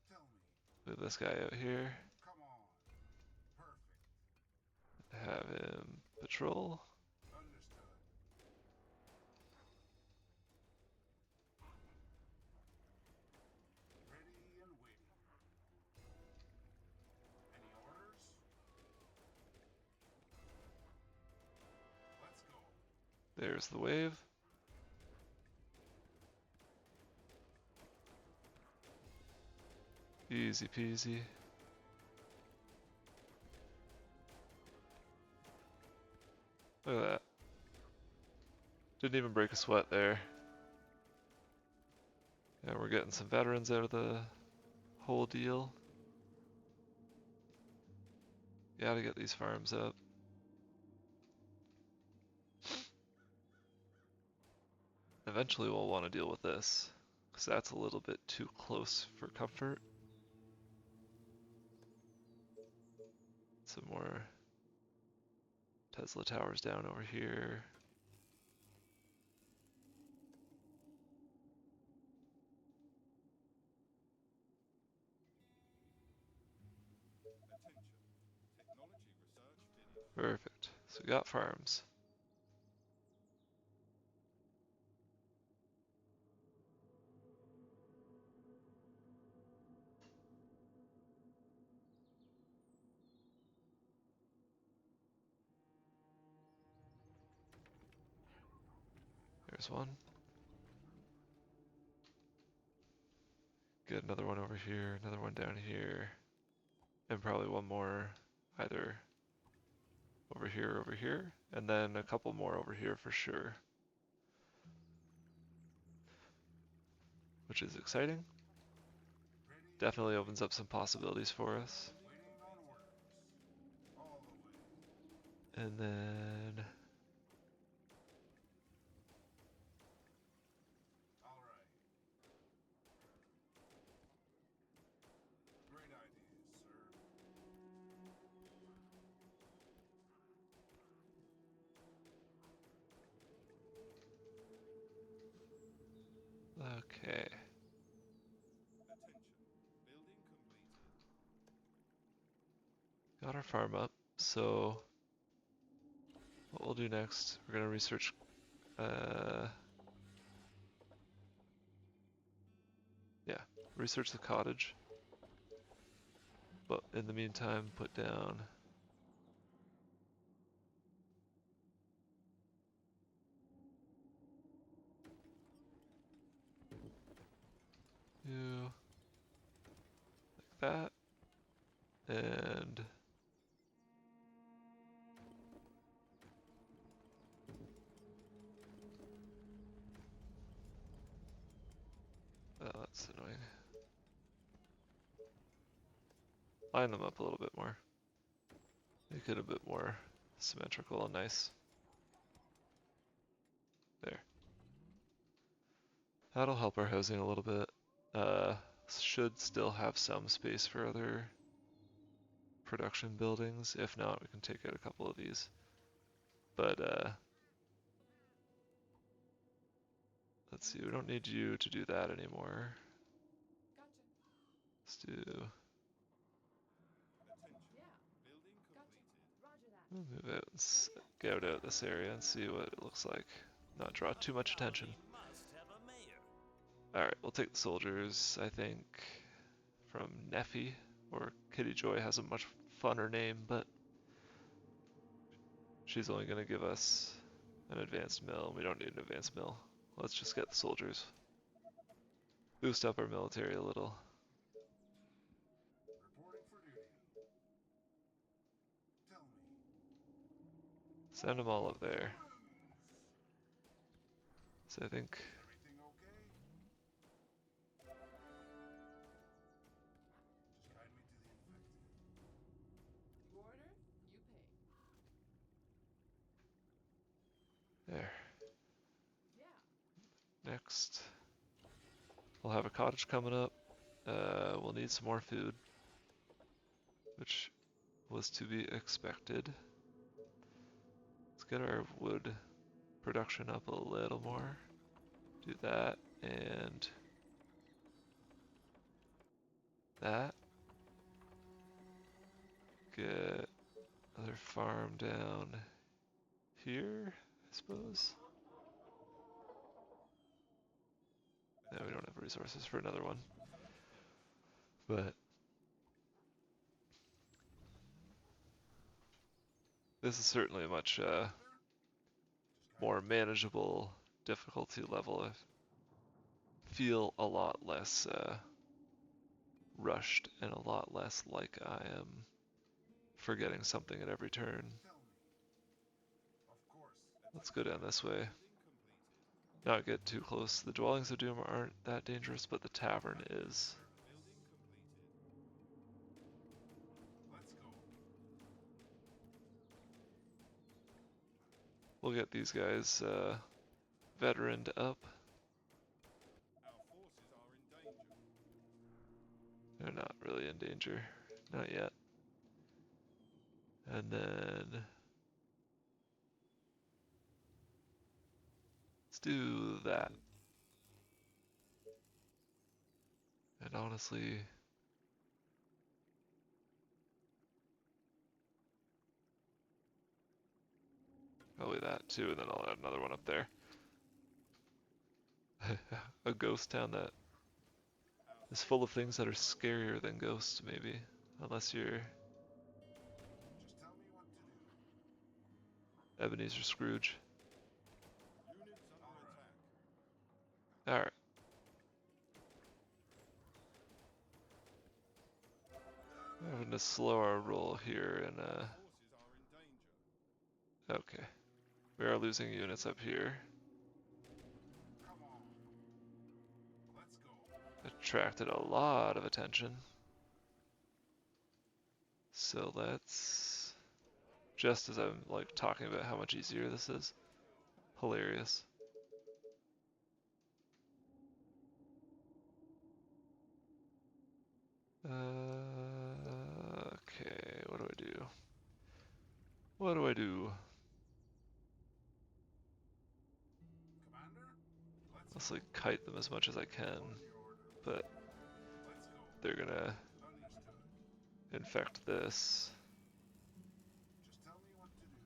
Tell me. Move this guy out here. Come on. Perfect. Have him patrol. Understood. Ready and waiting. Any orders? Let's go. There's the wave. Easy peasy. Look at that. Didn't even break a sweat there. Yeah, we're getting some veterans out of the whole deal. Gotta get these farms up. Eventually we'll want to deal with this, because that's a little bit too close for comfort. Some more Tesla towers down over here. Attention. Technology research finished. Perfect. So we got farms. There's one. get another one over here, another one down here, and probably one more either over here, and then a couple more over here for sure, which is exciting. Ready? Definitely opens up some possibilities for us. Waiting on orders. All the way. And then All right. Great idea, sir. okay, Attention. Building completed. got our farm up. So what we'll do next, we're gonna research yeah, research the cottage. But in the meantime, put down you like that, and that's annoying. Line them up a little bit more. Make it a bit more symmetrical and nice. There. That'll help our housing a little bit. Should still have some space for other production buildings. If not, we can take out a couple of these. But let's see, we don't need you to do that anymore. Gotcha. Let's do Attention. Yeah. Building Gotcha. completed. Roger that. move out and scout out this area and see what it looks like. Not draw too much attention. Must have a mayor. Alright, we'll take the soldiers, I think, from Neffy, or Kitty Joy has a much funner name, but she's only going to give us an advanced mill. We don't need an advanced mill. Let's just get the soldiers. Boost up our military a little. Reporting for duty. Tell me. Send them all up there. So I think Everything okay? Just guide me to the infected. You order, you pay. there. Yeah. Next, we'll have a cottage coming up. We'll need some more food, which was to be expected. Let's get our wood production up a little more. Do that and that. Get another farm down here, I suppose. Yeah, we don't have resources for another one. But this is certainly a much more manageable difficulty level. I feel a lot less rushed and a lot less like I am forgetting something at every turn. Tell me. Of course. Let's go down this way. Building completed. Not get too close. The dwellings of doom aren't that dangerous, but the tavern is. Building completed. Let's go. We'll get these guys veteraned up. Our forces are in danger. They're not really in danger. Not yet. And then let's do that. And honestly, probably that too, and then I'll add another one up there. A ghost town that is full of things that are scarier than ghosts, maybe. Unless you're Just tell me what to do. Ebenezer Scrooge. Units under attack. Alright. gonna slow our roll here and Our forces are in danger. okay. We are losing units up here. Come on. Let's go. Attracted a lot of attention. So let's, just as I'm like talking about how much easier this is, hilarious. Okay, what do I do? What do I do? Commander, let's Let's go. like kite them as much as I can, On your orders. but Let's go. they're gonna Understood. infect this, Just tell me what to do.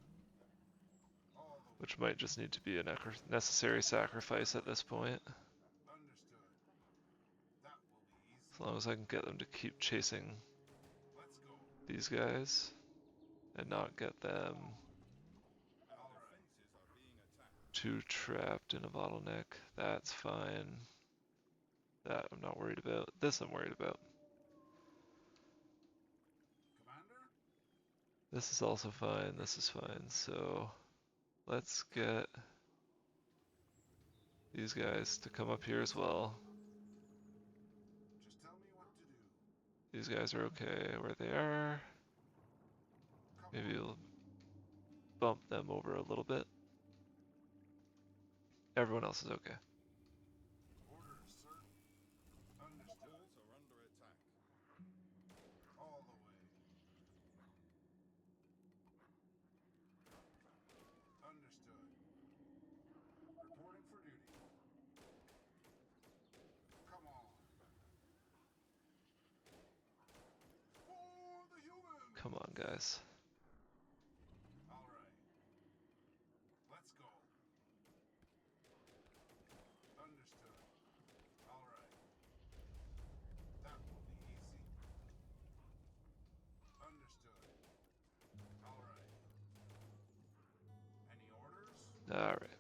All the way. which might just need to be a necessary sacrifice at this point. Understood. That will be easy. As long as I can get them to keep chasing Let's go. these guys and not get them Our defenses are being attacked. too trapped in a bottleneck. That's fine. That I'm not worried about. This I'm worried about. Commander, This is also fine. This is fine. So let's get these guys to come up here as well. just tell me what to do. These guys are okay where they are. Come Maybe on. we'll bump them over a little bit. Everyone else is okay. Orders, sir. Understood. Walls are under attack. All the way. Understood. Reporting for duty. Come on. For the humans! Come on, guys. All right. Let's go. Understood. All right. That will be easy. Understood. All right. Any orders? Alright.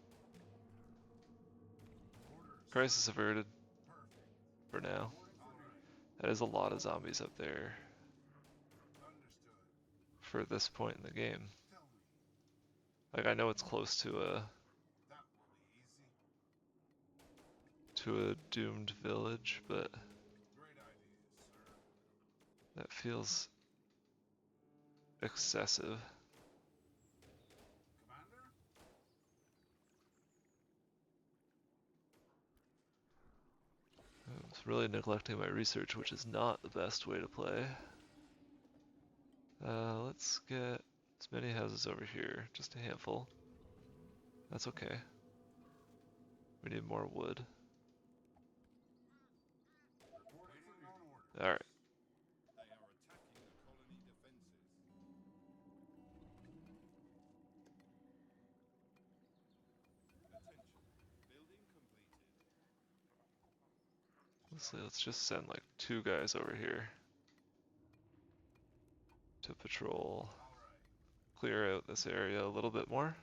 Orders. Crisis averted Perfect. for now. Reporting for duty. That is a lot of zombies up there Understood. for this point in the game. Tell me. Like I know it's close to That will be easy. a doomed village, but Great ideas, sir. that feels excessive. Commander? I was really neglecting my research, which is not the best way to play. Let's get as many houses over here, just a handful. That's okay. We need more wood. Reporting for duty. Alright. They are attacking the colony defenses. Attention. Building completed. Let's just send like 2 guys over here to patrol, All right. clear out this area a little bit more,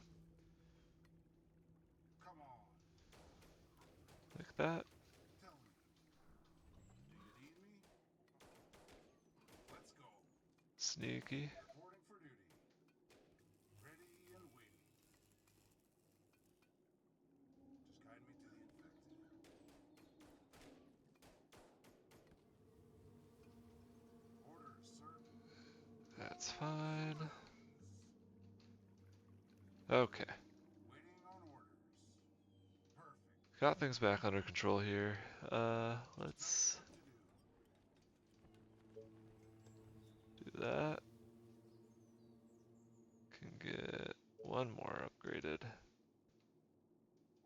Come on. like that. Tell me. Do you need me? Let's go. Sneaky. Reporting for duty. Ready and waiting. Just guide me to the infected. Orders, sir. That's fine. Okay. Waiting on orders. Perfect. Got things back under control here. Let's What to do? do that. Can get one more upgraded.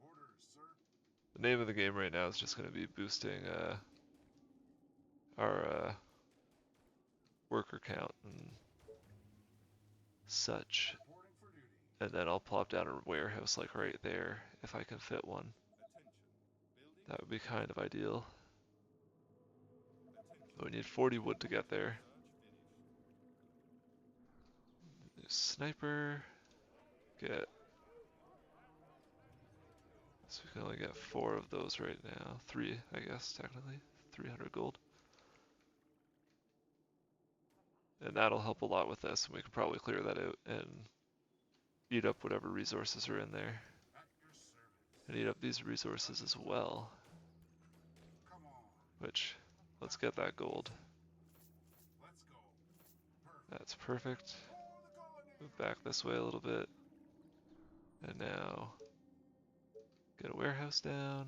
Orders, sir. The name of the game right now is just going to be boosting our worker count and such. Reporting for duty. And then I'll plop down a warehouse like right there if I can fit one. Attention. Building. That would be kind of ideal. Attention. But we need 40 wood to get there. Research finished. Sniper. Get. So we can only get 4 of those right now. 3, I guess, technically. 300 gold. And that'll help a lot with this, and we could probably clear that out and eat up whatever resources are in there. At your service. And eat up these resources as well. Come on. Which, let's get that gold. Let's go. Perfect. That's perfect. For the colony. Move back this way a little bit. And now, get a warehouse down.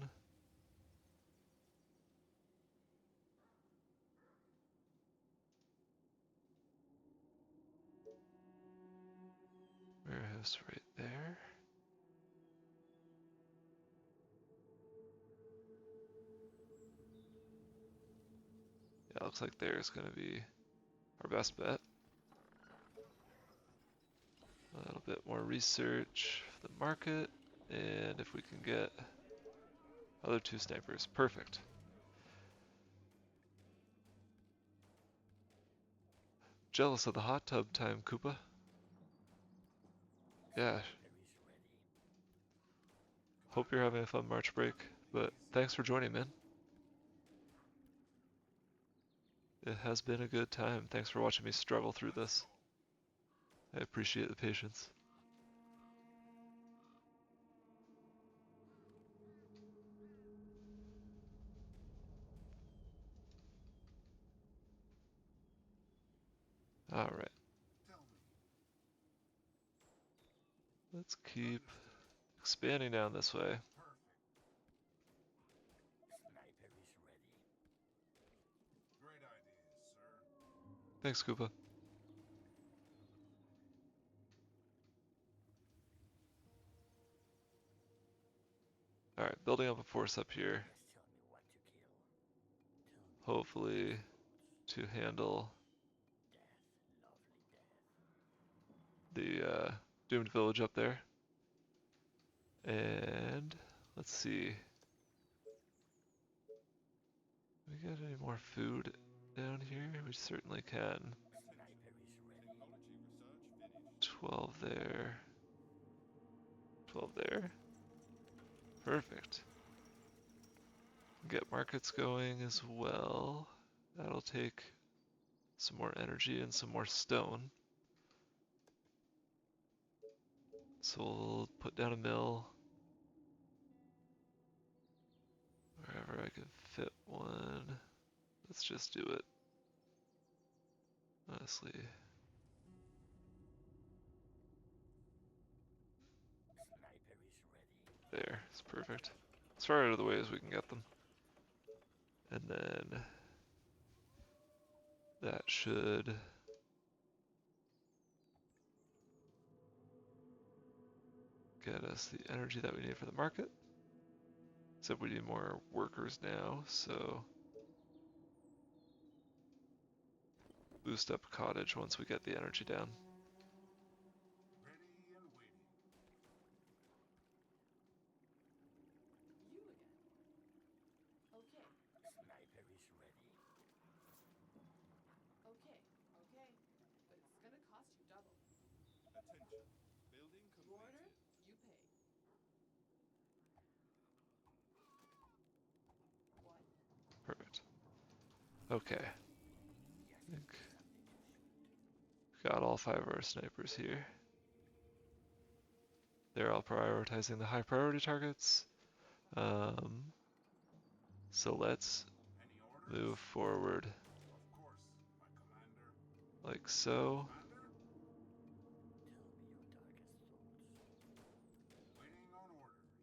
Warehouse right there. Yeah, looks like there's gonna be our best bet. A little bit more research for the market, and if we can get other 2 snipers, perfect. Jealous of the hot tub time, Koopa. Yeah. Hope you're having a fun March break, but thanks for joining, man. It has been a good time. Thanks for watching me struggle through this. I appreciate the patience. Alright, Tell me. let's keep expanding down this way. Perfect. Sniper is ready. Great ideas, sir. Thanks, Koopa. Alright, building up a force up here. Just tell me what to kill. Tell me Hopefully to handle death, lovely death. the doomed village up there. And let's see. We got any more food down here? We certainly can. Sniper is ready. 12 there. 12 there. Perfect. Get markets going as well. That'll take some more energy and some more stone. So we'll put down a mill wherever I can fit one. Let's just do it. Honestly. Sniper is ready. There, it's perfect. As far out of the way as we can get them. And then that should get us the energy that we need for the market. Except we need more workers now, so boost up cottage once we get the energy down. Ready and waiting. You again. Okay, Sniper is ready. okay, okay. But it's gonna cost you double. Attention. Building You order, completed. you pay. What? Perfect. Okay. I think got all 5 of our snipers here. They're all prioritizing the high priority targets. So let's Any orders? move forward Of course, my commander. like so. Commander? Tell me your darkest thoughts. Waiting on orders.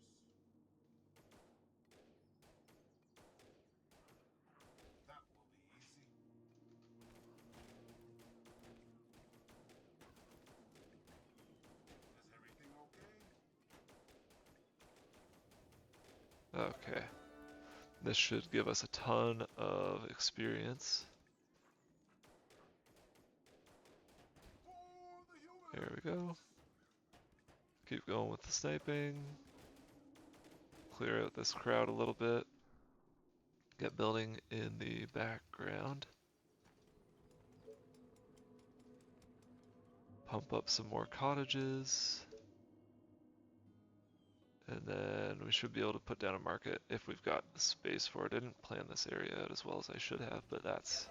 That will be easy. Is everything okay? Okay. This should give us a ton of experience. For the humans! There we go. Keep going with the sniping. Clear out this crowd a little bit. Get building in the background. Pump up some more cottages. And then we should be able to put down a market if we've got the space for it. I didn't plan this area out as well as I should have, but that's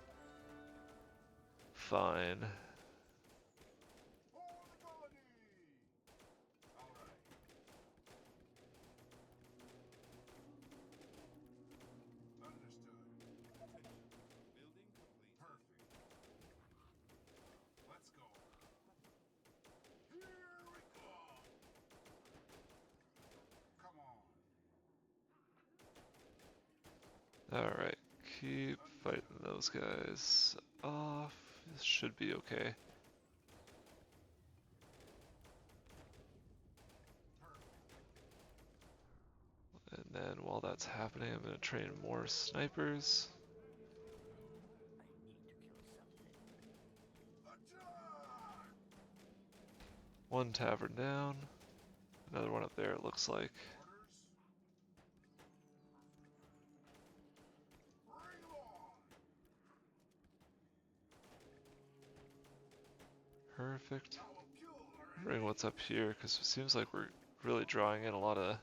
fine. For the colony! Alright. Understood. Attention. Building complete. Perfect. Let's go. Here we go! Come on. Alright, keep fighting those guys off. This should be okay. And then while that's happening, I'm going to train more snipers. Attack! One tavern down. Another one up there, it looks like. Orders? Bring 'em on! Perfect. Now we'll kill our Bring what's up here, because it seems like we're really drawing in a lot of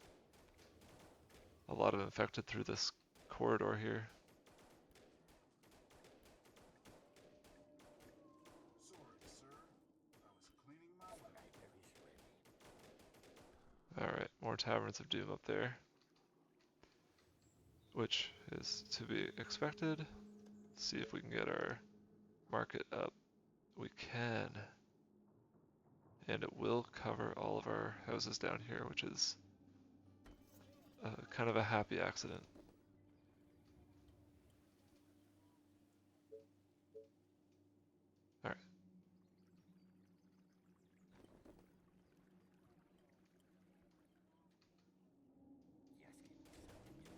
infected through this corridor here. Sorry, sir. I was cleaning my weapon. Alright, more Taverns of Doom up there. Which is to be expected. See if we can get our market up. We can. And it will cover all of our houses down here, which is kind of a happy accident. Alright.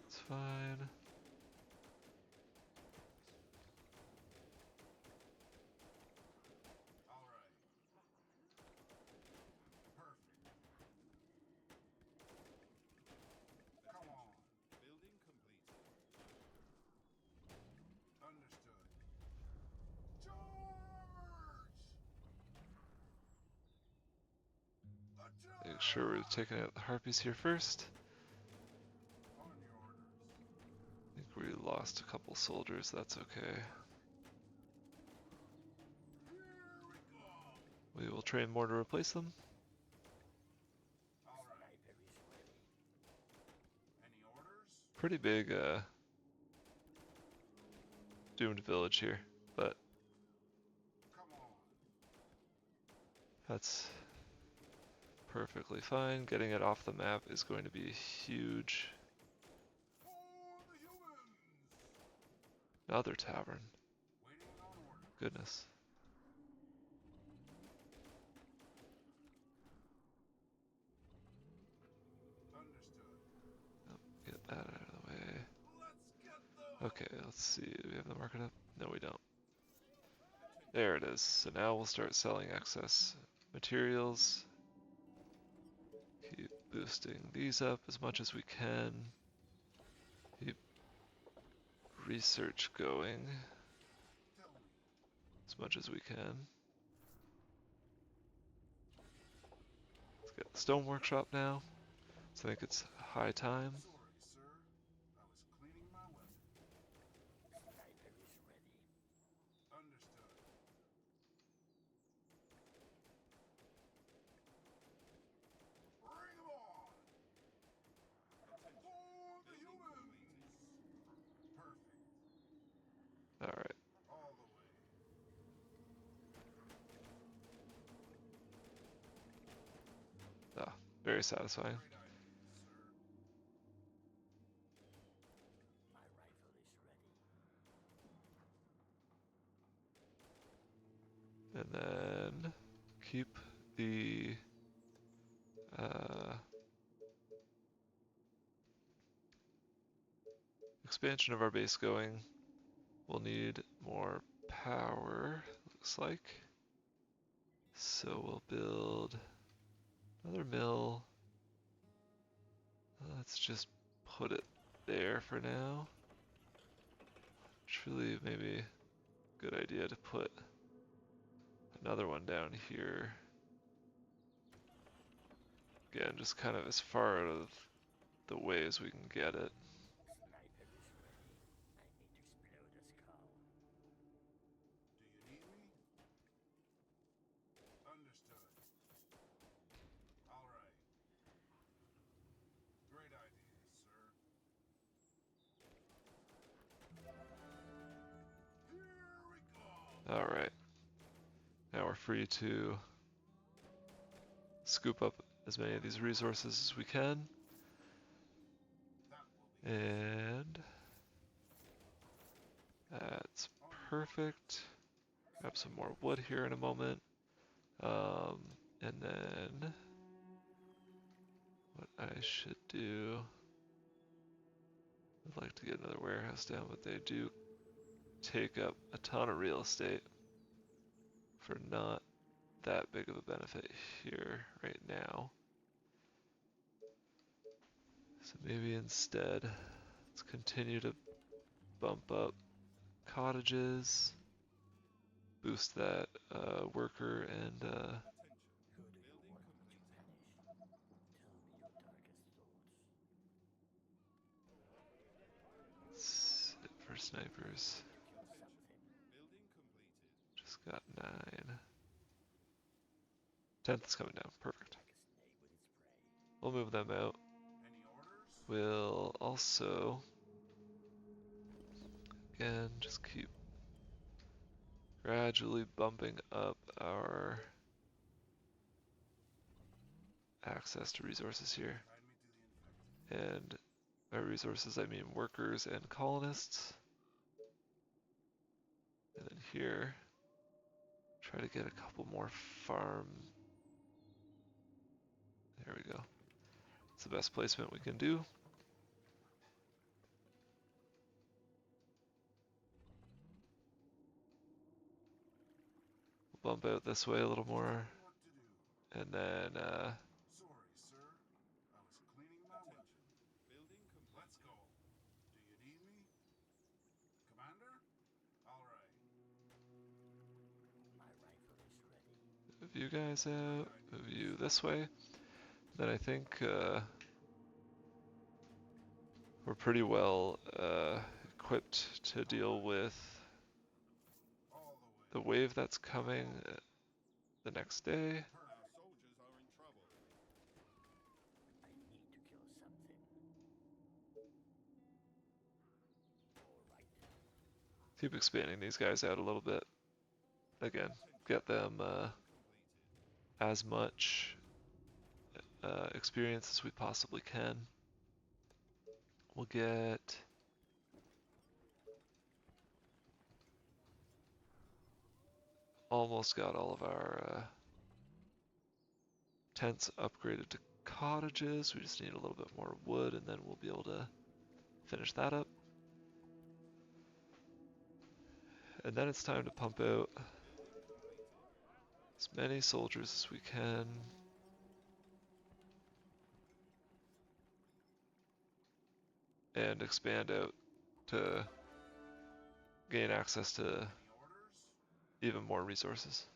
It's fine. Alright. Perfect. Come on. Building completed. Understood. Charge! Attack! Make sure we're taking out the harpies here first. On your orders. I think we lost a couple soldiers, that's okay. Here we go! We will train more to replace them. Alright. Any orders? Pretty big doomed village here, but Come on. that's perfectly fine. Getting it off the map is going to be huge. For the humans! Another tavern. Waiting on order. Goodness. Understood. Get that out of the way. Let's get the... Okay, let's see. Do we have the market up? No, we don't. There it is. So now we'll start selling excess materials. Keep boosting these up as much as we can. Keep research going Tell me. as much as we can. Let's get the stone workshop now. So I think it's high time. Sorry, sir. I was cleaning my weapon. Understood. Bring 'em on! For the humans! Perfect. Alright. All the way. Ah, very satisfying. Great idea, sir. And then keep the expansion of our base going. We'll need more power, looks like. So we'll build another mill. Let's just put it there for now. Truly, maybe a good idea to put another one down here. Again, just kind of as far out of the way as we can get it. Do you need me? Alright. Now we're free to scoop up as many of these resources as we can. That will be And that's perfect. Grab some more wood here in a moment. And then what I should do, I'd like to get another warehouse down, but they do take up a ton of real estate for not that big of a benefit here right now. So maybe instead, let's continue to bump up cottages, boost that worker and sit for snipers. Just got 9. 10th is coming down, perfect. We'll move them out. any orders? We'll also, again, just keep gradually bumping up our access to resources here. Guide me to the infected. And by resources, I mean workers and colonists. And then here, try to get a couple more farm. There we go. It's the best placement we can do. We'll bump out this way a little more. What to do? And then, Sorry, sir. I was cleaning my attention. Let's go. Do you need me? Commander? All right. move you guys out, move you this way. Then I think we're pretty well equipped to deal with All the way. the wave that's coming the next day. Our soldiers are in trouble. Keep expanding these guys out a little bit. Again, get them as much experience as we possibly can. We'll get almost got all of our tents upgraded to cottages. We just need a little bit more wood and then we'll be able to finish that up. And then it's time to pump out as many soldiers as we can. And expand out to gain access to Any orders? even more resources.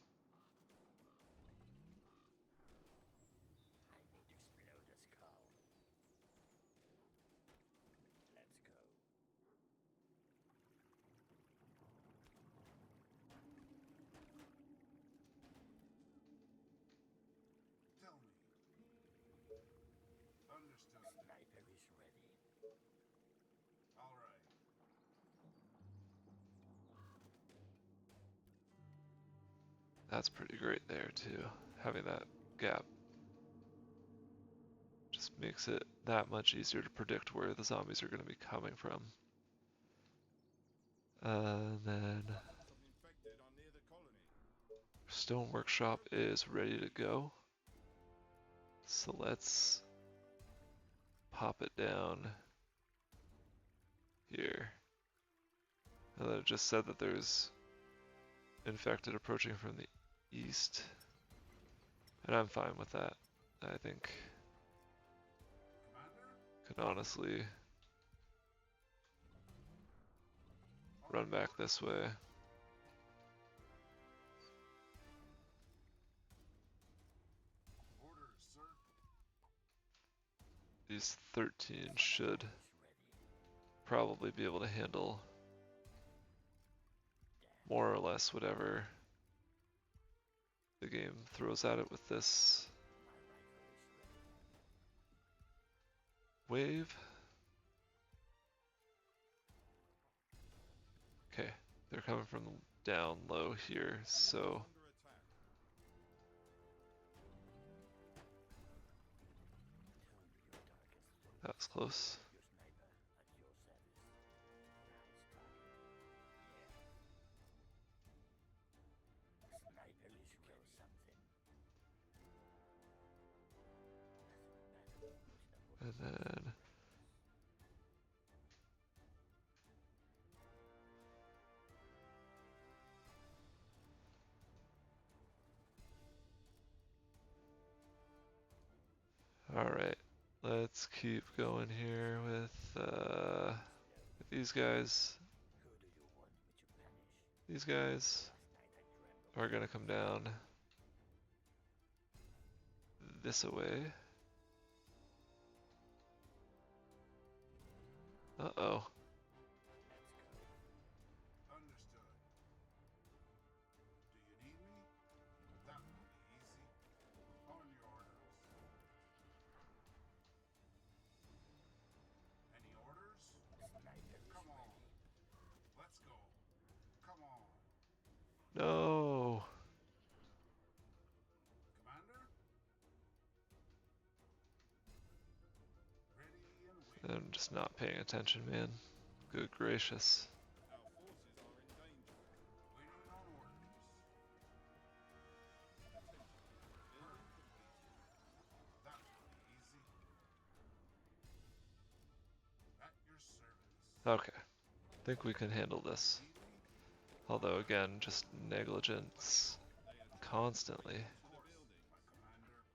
Tell me. Understood. All right. That's pretty great there too, having that gap. Just makes it that much easier to predict where the zombies are going to be coming from. Then Some infected are near the colony. stone workshop is ready to go. So let's pop it down here. Now that it just said that there's infected approaching from the east. And I'm fine with that. I think Commander? can honestly run back this way. Orders, sir. These 13 should probably be able to handle more or less whatever the game throws at it with this wave. Okay, they're coming from down low here, so Under attack. that was close. And then alright, let's keep going here with these guys. These guys are gonna come down this way. Uh-oh. Understood. Do you need me? That will be easy. On your orders. Any orders? Come on. Let's go. Come on. No. Commander? Ready and waiting. I'm just not paying attention, man. Good gracious. Our forces are in danger. Waiting on orders. Attention. Building completed. That will be easy. At your service. Okay. Think we can handle this. Need me? Although again, just negligence They are trying constantly. to the Course, building. my commander.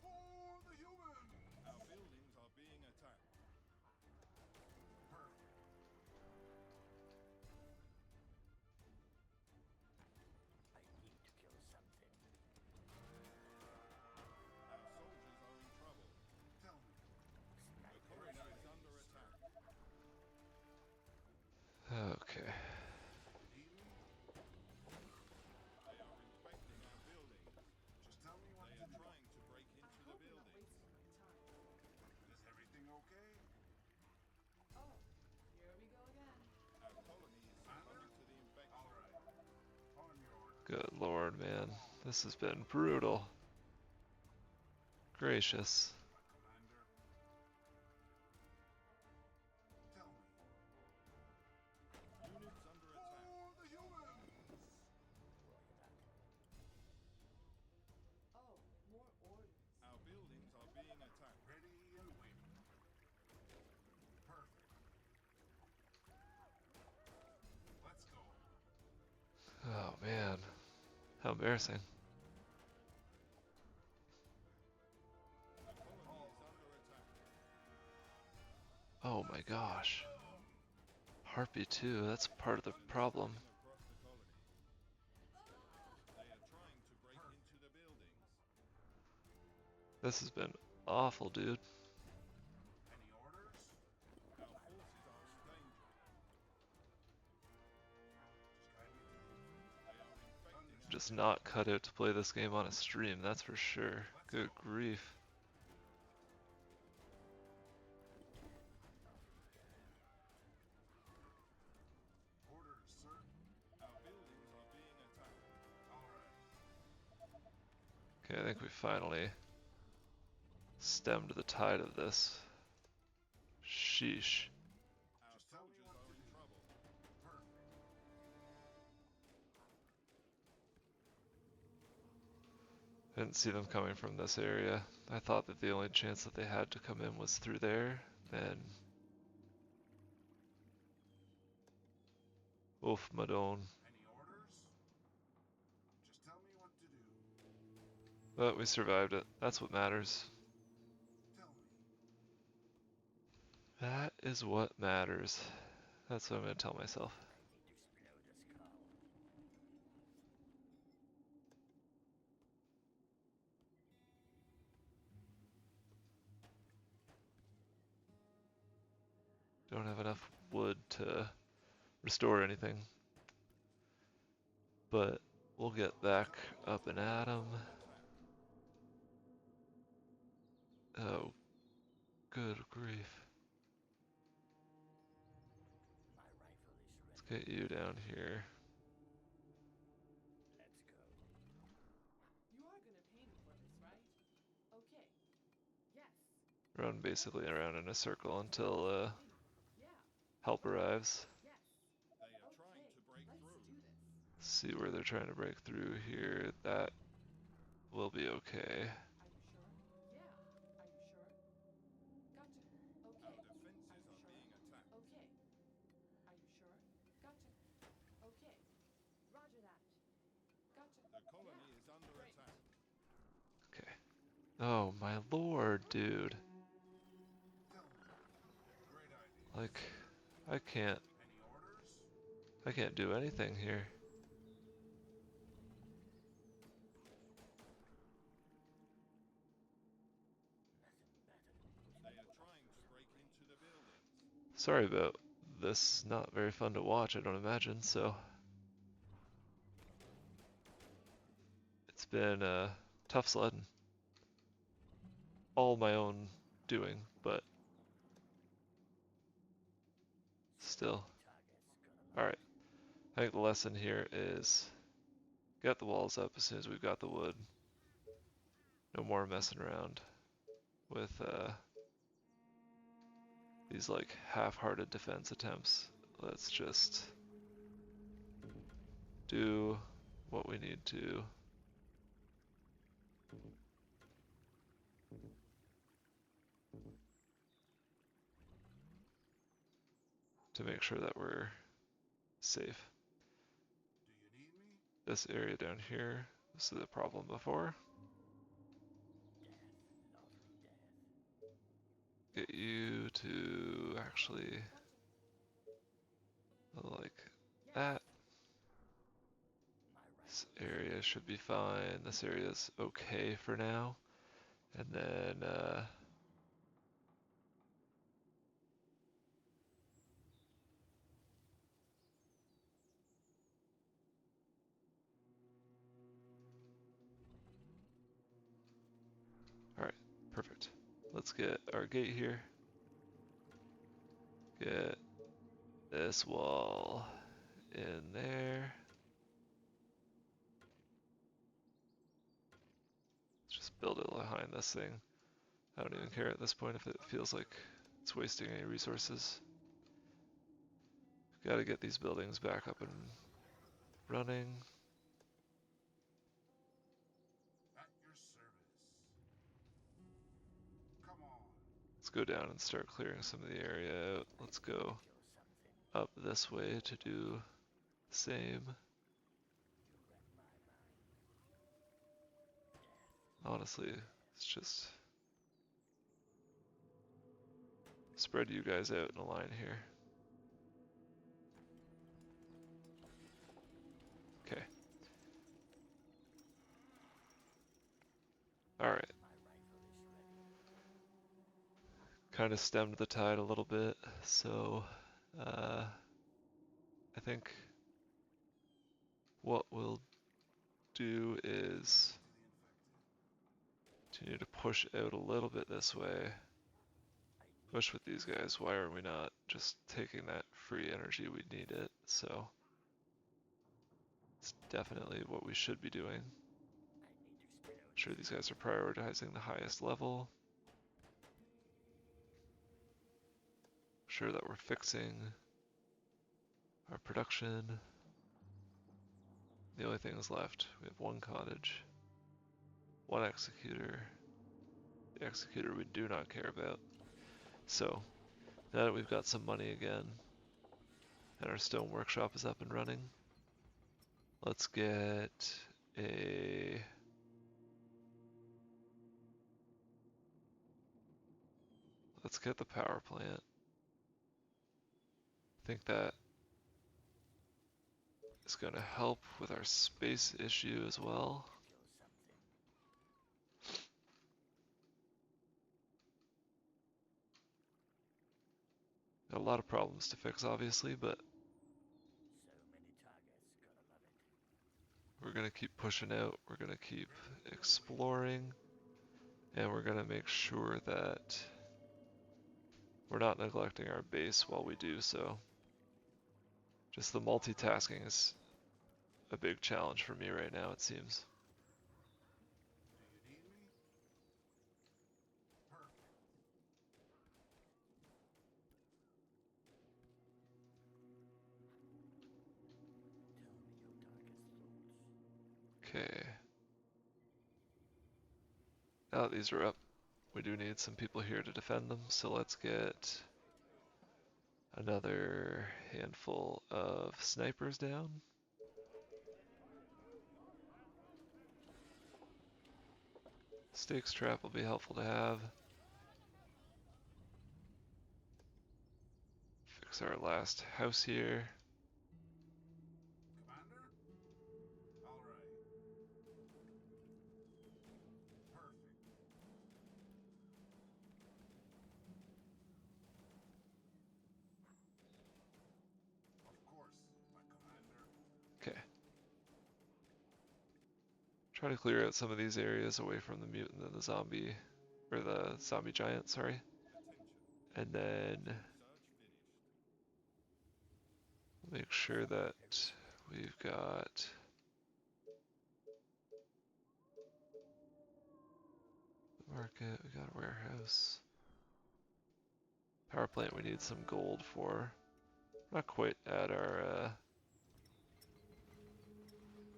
For the humans! Our buildings are being attacked. Perfect. Our soldiers are in trouble. Tell me. The colony is under attack. Okay. Need me? They are inspecting our buildings. Just tell me what They to are do. trying to break into the Hope we're not building. wasting my time. Is everything okay? Oh, here we go again. Our colony is succumbing to the infection. All right. On your order. Good lord, man. This has been brutal. Gracious. My commander. Tell me. Units under attack. For the humans! Oh, more orders. Our buildings are being attacked. Ready and waiting. Perfect. Let's go. Oh man. How embarrassing. The colony is under attack. Oh my gosh. Harpy too, that's part of the problem. Across the colony. They are trying to break into the buildings. This has been awful, dude. Any orders? Our forces are in danger. Just guide me to the They are infecting our Just not cut out to play this game on a stream, that's for sure. Good grief. orders, sir. Our buildings are being attacked. All right. Okay, I think we finally stemmed the tide of this. Sheesh. Our Just tell me soldiers what are to in do. trouble. Perfect. I didn't see them coming from this area. I thought that the only chance that they had to come in was through there, and oof, Madone. Any orders? Just tell me what to do. But we survived it. That's what matters. Tell me. That is what matters. That's what I'm gonna tell myself. Don't have enough wood to restore anything. But we'll get back up and at 'em. Oh, good grief. Get you down here. Let's go. You are gonna pay me for this, right? Okay. Yes. Run basically around in a circle until Yeah. help arrives. Yes. They are trying Okay. to break Let's through. do this. See where they're trying to break through here. That will be okay. Are you sure? Yeah. Are you sure? Gotcha. Okay. Our Are defenses you are sure? being attacked. Okay. Are you sure? Gotcha. Okay. Roger that. Gotcha. The colony Yeah. is under Great. attack. Okay. Oh my lord, dude. Great idea. Like, I can't, Any orders? I can't do anything here. They are trying to break into the buildings. Sorry about this. Not very fun to watch, I don't imagine, so. It's been tough sledding. All my own doing, but still. Alright. I think the lesson here is get the walls up as soon as we've got the wood. No more messing around with these like half-hearted defense attempts. Let's just do what we need to make sure that we're safe. Do you need me? This area down here, this is a problem before. Get you to actually like Yes. that. This area should be fine. This area is okay for now. And then alright, perfect. Let's get our gate here. Get this wall in there. Just build it behind this thing. I don't even care at this point if it feels like it's wasting any resources. Got to get these buildings back up and running. At your service. Come on. Let's go down and start clearing some of the area out. Let's go up this way to do the same. Honestly, it's just spread you guys out in a line here. Okay. Alright. Kind of stemmed the tide a little bit, so I think what we'll do is continue to push out a little bit this way. Push with these guys. Why are we not just taking that free energy? We need it, so it's definitely what we should be doing. Sure, these guys are prioritizing the highest level. Sure that we're fixing our production. The only things left, we have one cottage, one executor. The executor we do not care about. So, now that we've got some money again, and our stone workshop is up and running, let's get a... Let's get the power plant. I think that is going to help with our space issue as well. Got a lot of problems to fix, obviously, but we're going to keep pushing out, we're going to keep exploring, and we're going to make sure that we're not neglecting our base while we do so. Just the multitasking is a big challenge for me right now, it seems. Do you need me? Perfect. Okay. Now that these are up, we do need some people here to defend them, so let's get another handful of snipers down. Stakes trap will be helpful to have. Fix our last house here. Commander? All right. Perfect. Of course, my commander. Okay. Try to clear out some of these areas away from the mutant and the zombie, or the zombie giant, sorry. Attention. And then Research finished. make sure that we've got the market, we got a warehouse. Power plant we need some gold for. Not quite at our,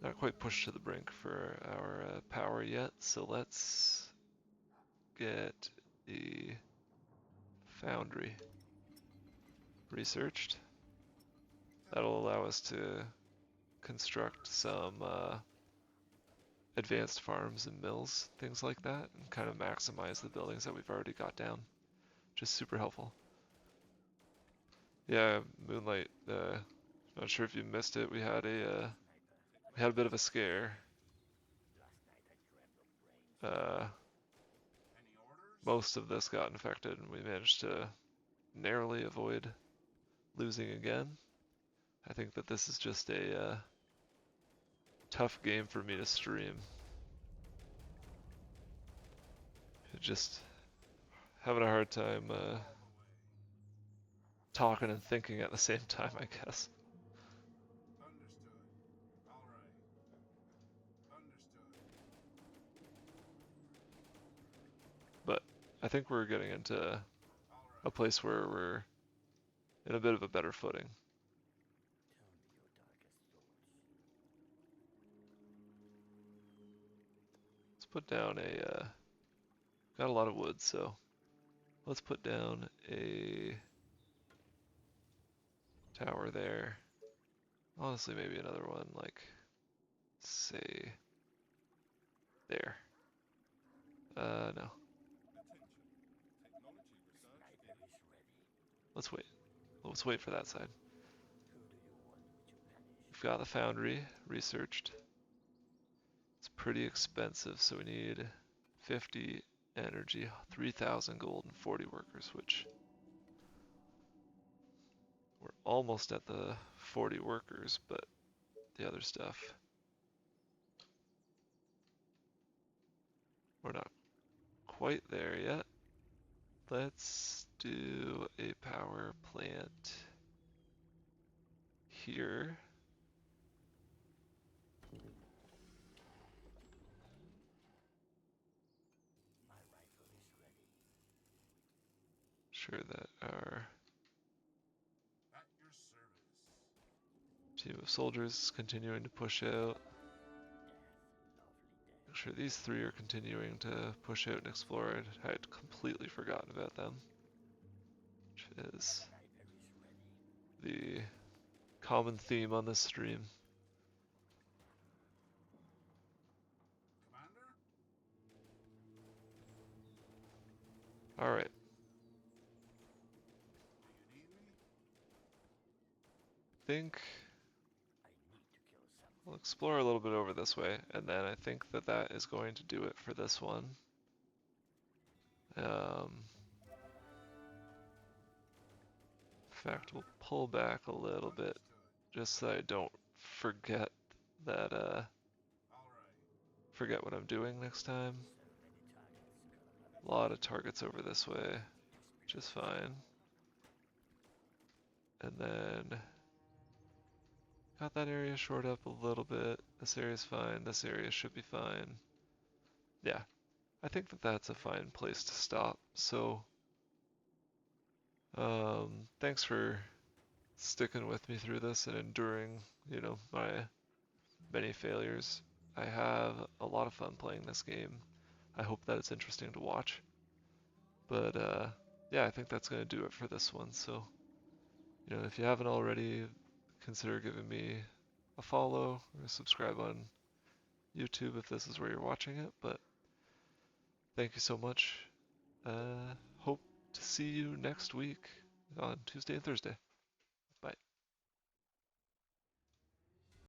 not quite pushed to the brink for our power yet, so let's get the foundry researched. That'll allow us to construct some advanced farms and mills, things like that, and kind of maximize the buildings that we've already got down. Just super helpful. Yeah, Moonlight, not sure if you missed it, we had a bit of a scare. Any orders? Most of this got infected, and we managed to narrowly avoid losing again. I think that this is just a tough game for me to stream. Just having a hard time On the way. talking and thinking at the same time, I guess. Understood. All right. Understood. But I think we're getting into All a right. place where we're in a bit of a better footing. Let's put down a, got a lot of wood, so let's put down a tower there. Honestly, maybe another one, like, say, there. No. Attention. Technology research finished. Let's wait. Let's wait for that side. We've got the foundry researched. It's pretty expensive, so we need 50 energy, 3,000 gold, and 40 workers, which we're almost at the 40 workers, but the other stuff, we're not quite there yet. Let's do a power plant here. Sure that our At your service. team of soldiers is continuing to push out. Make sure these three are continuing to push out and explore it. I had completely forgotten about them, which is the common theme on this stream. Commander? All right. Do you need me? Think we'll explore a little bit over this way, and then I think that that is going to do it for this one. In fact, we'll pull back a little bit Understood. just so I don't forget that All right. forget what I'm doing next time. A lot of targets over this way, which is fine. And then got that area shored up a little bit. This area's fine. This area should be fine. Yeah, I think that that's a fine place to stop. So, thanks for sticking with me through this and enduring, my many failures. I have a lot of fun playing this game. I hope that it's interesting to watch. But yeah, I think that's going to do it for this one. So, if you haven't already, consider giving me a follow or subscribe on YouTube if this is where you're watching it. But thank you so much. Hope to see you next week on Tuesday and Thursday.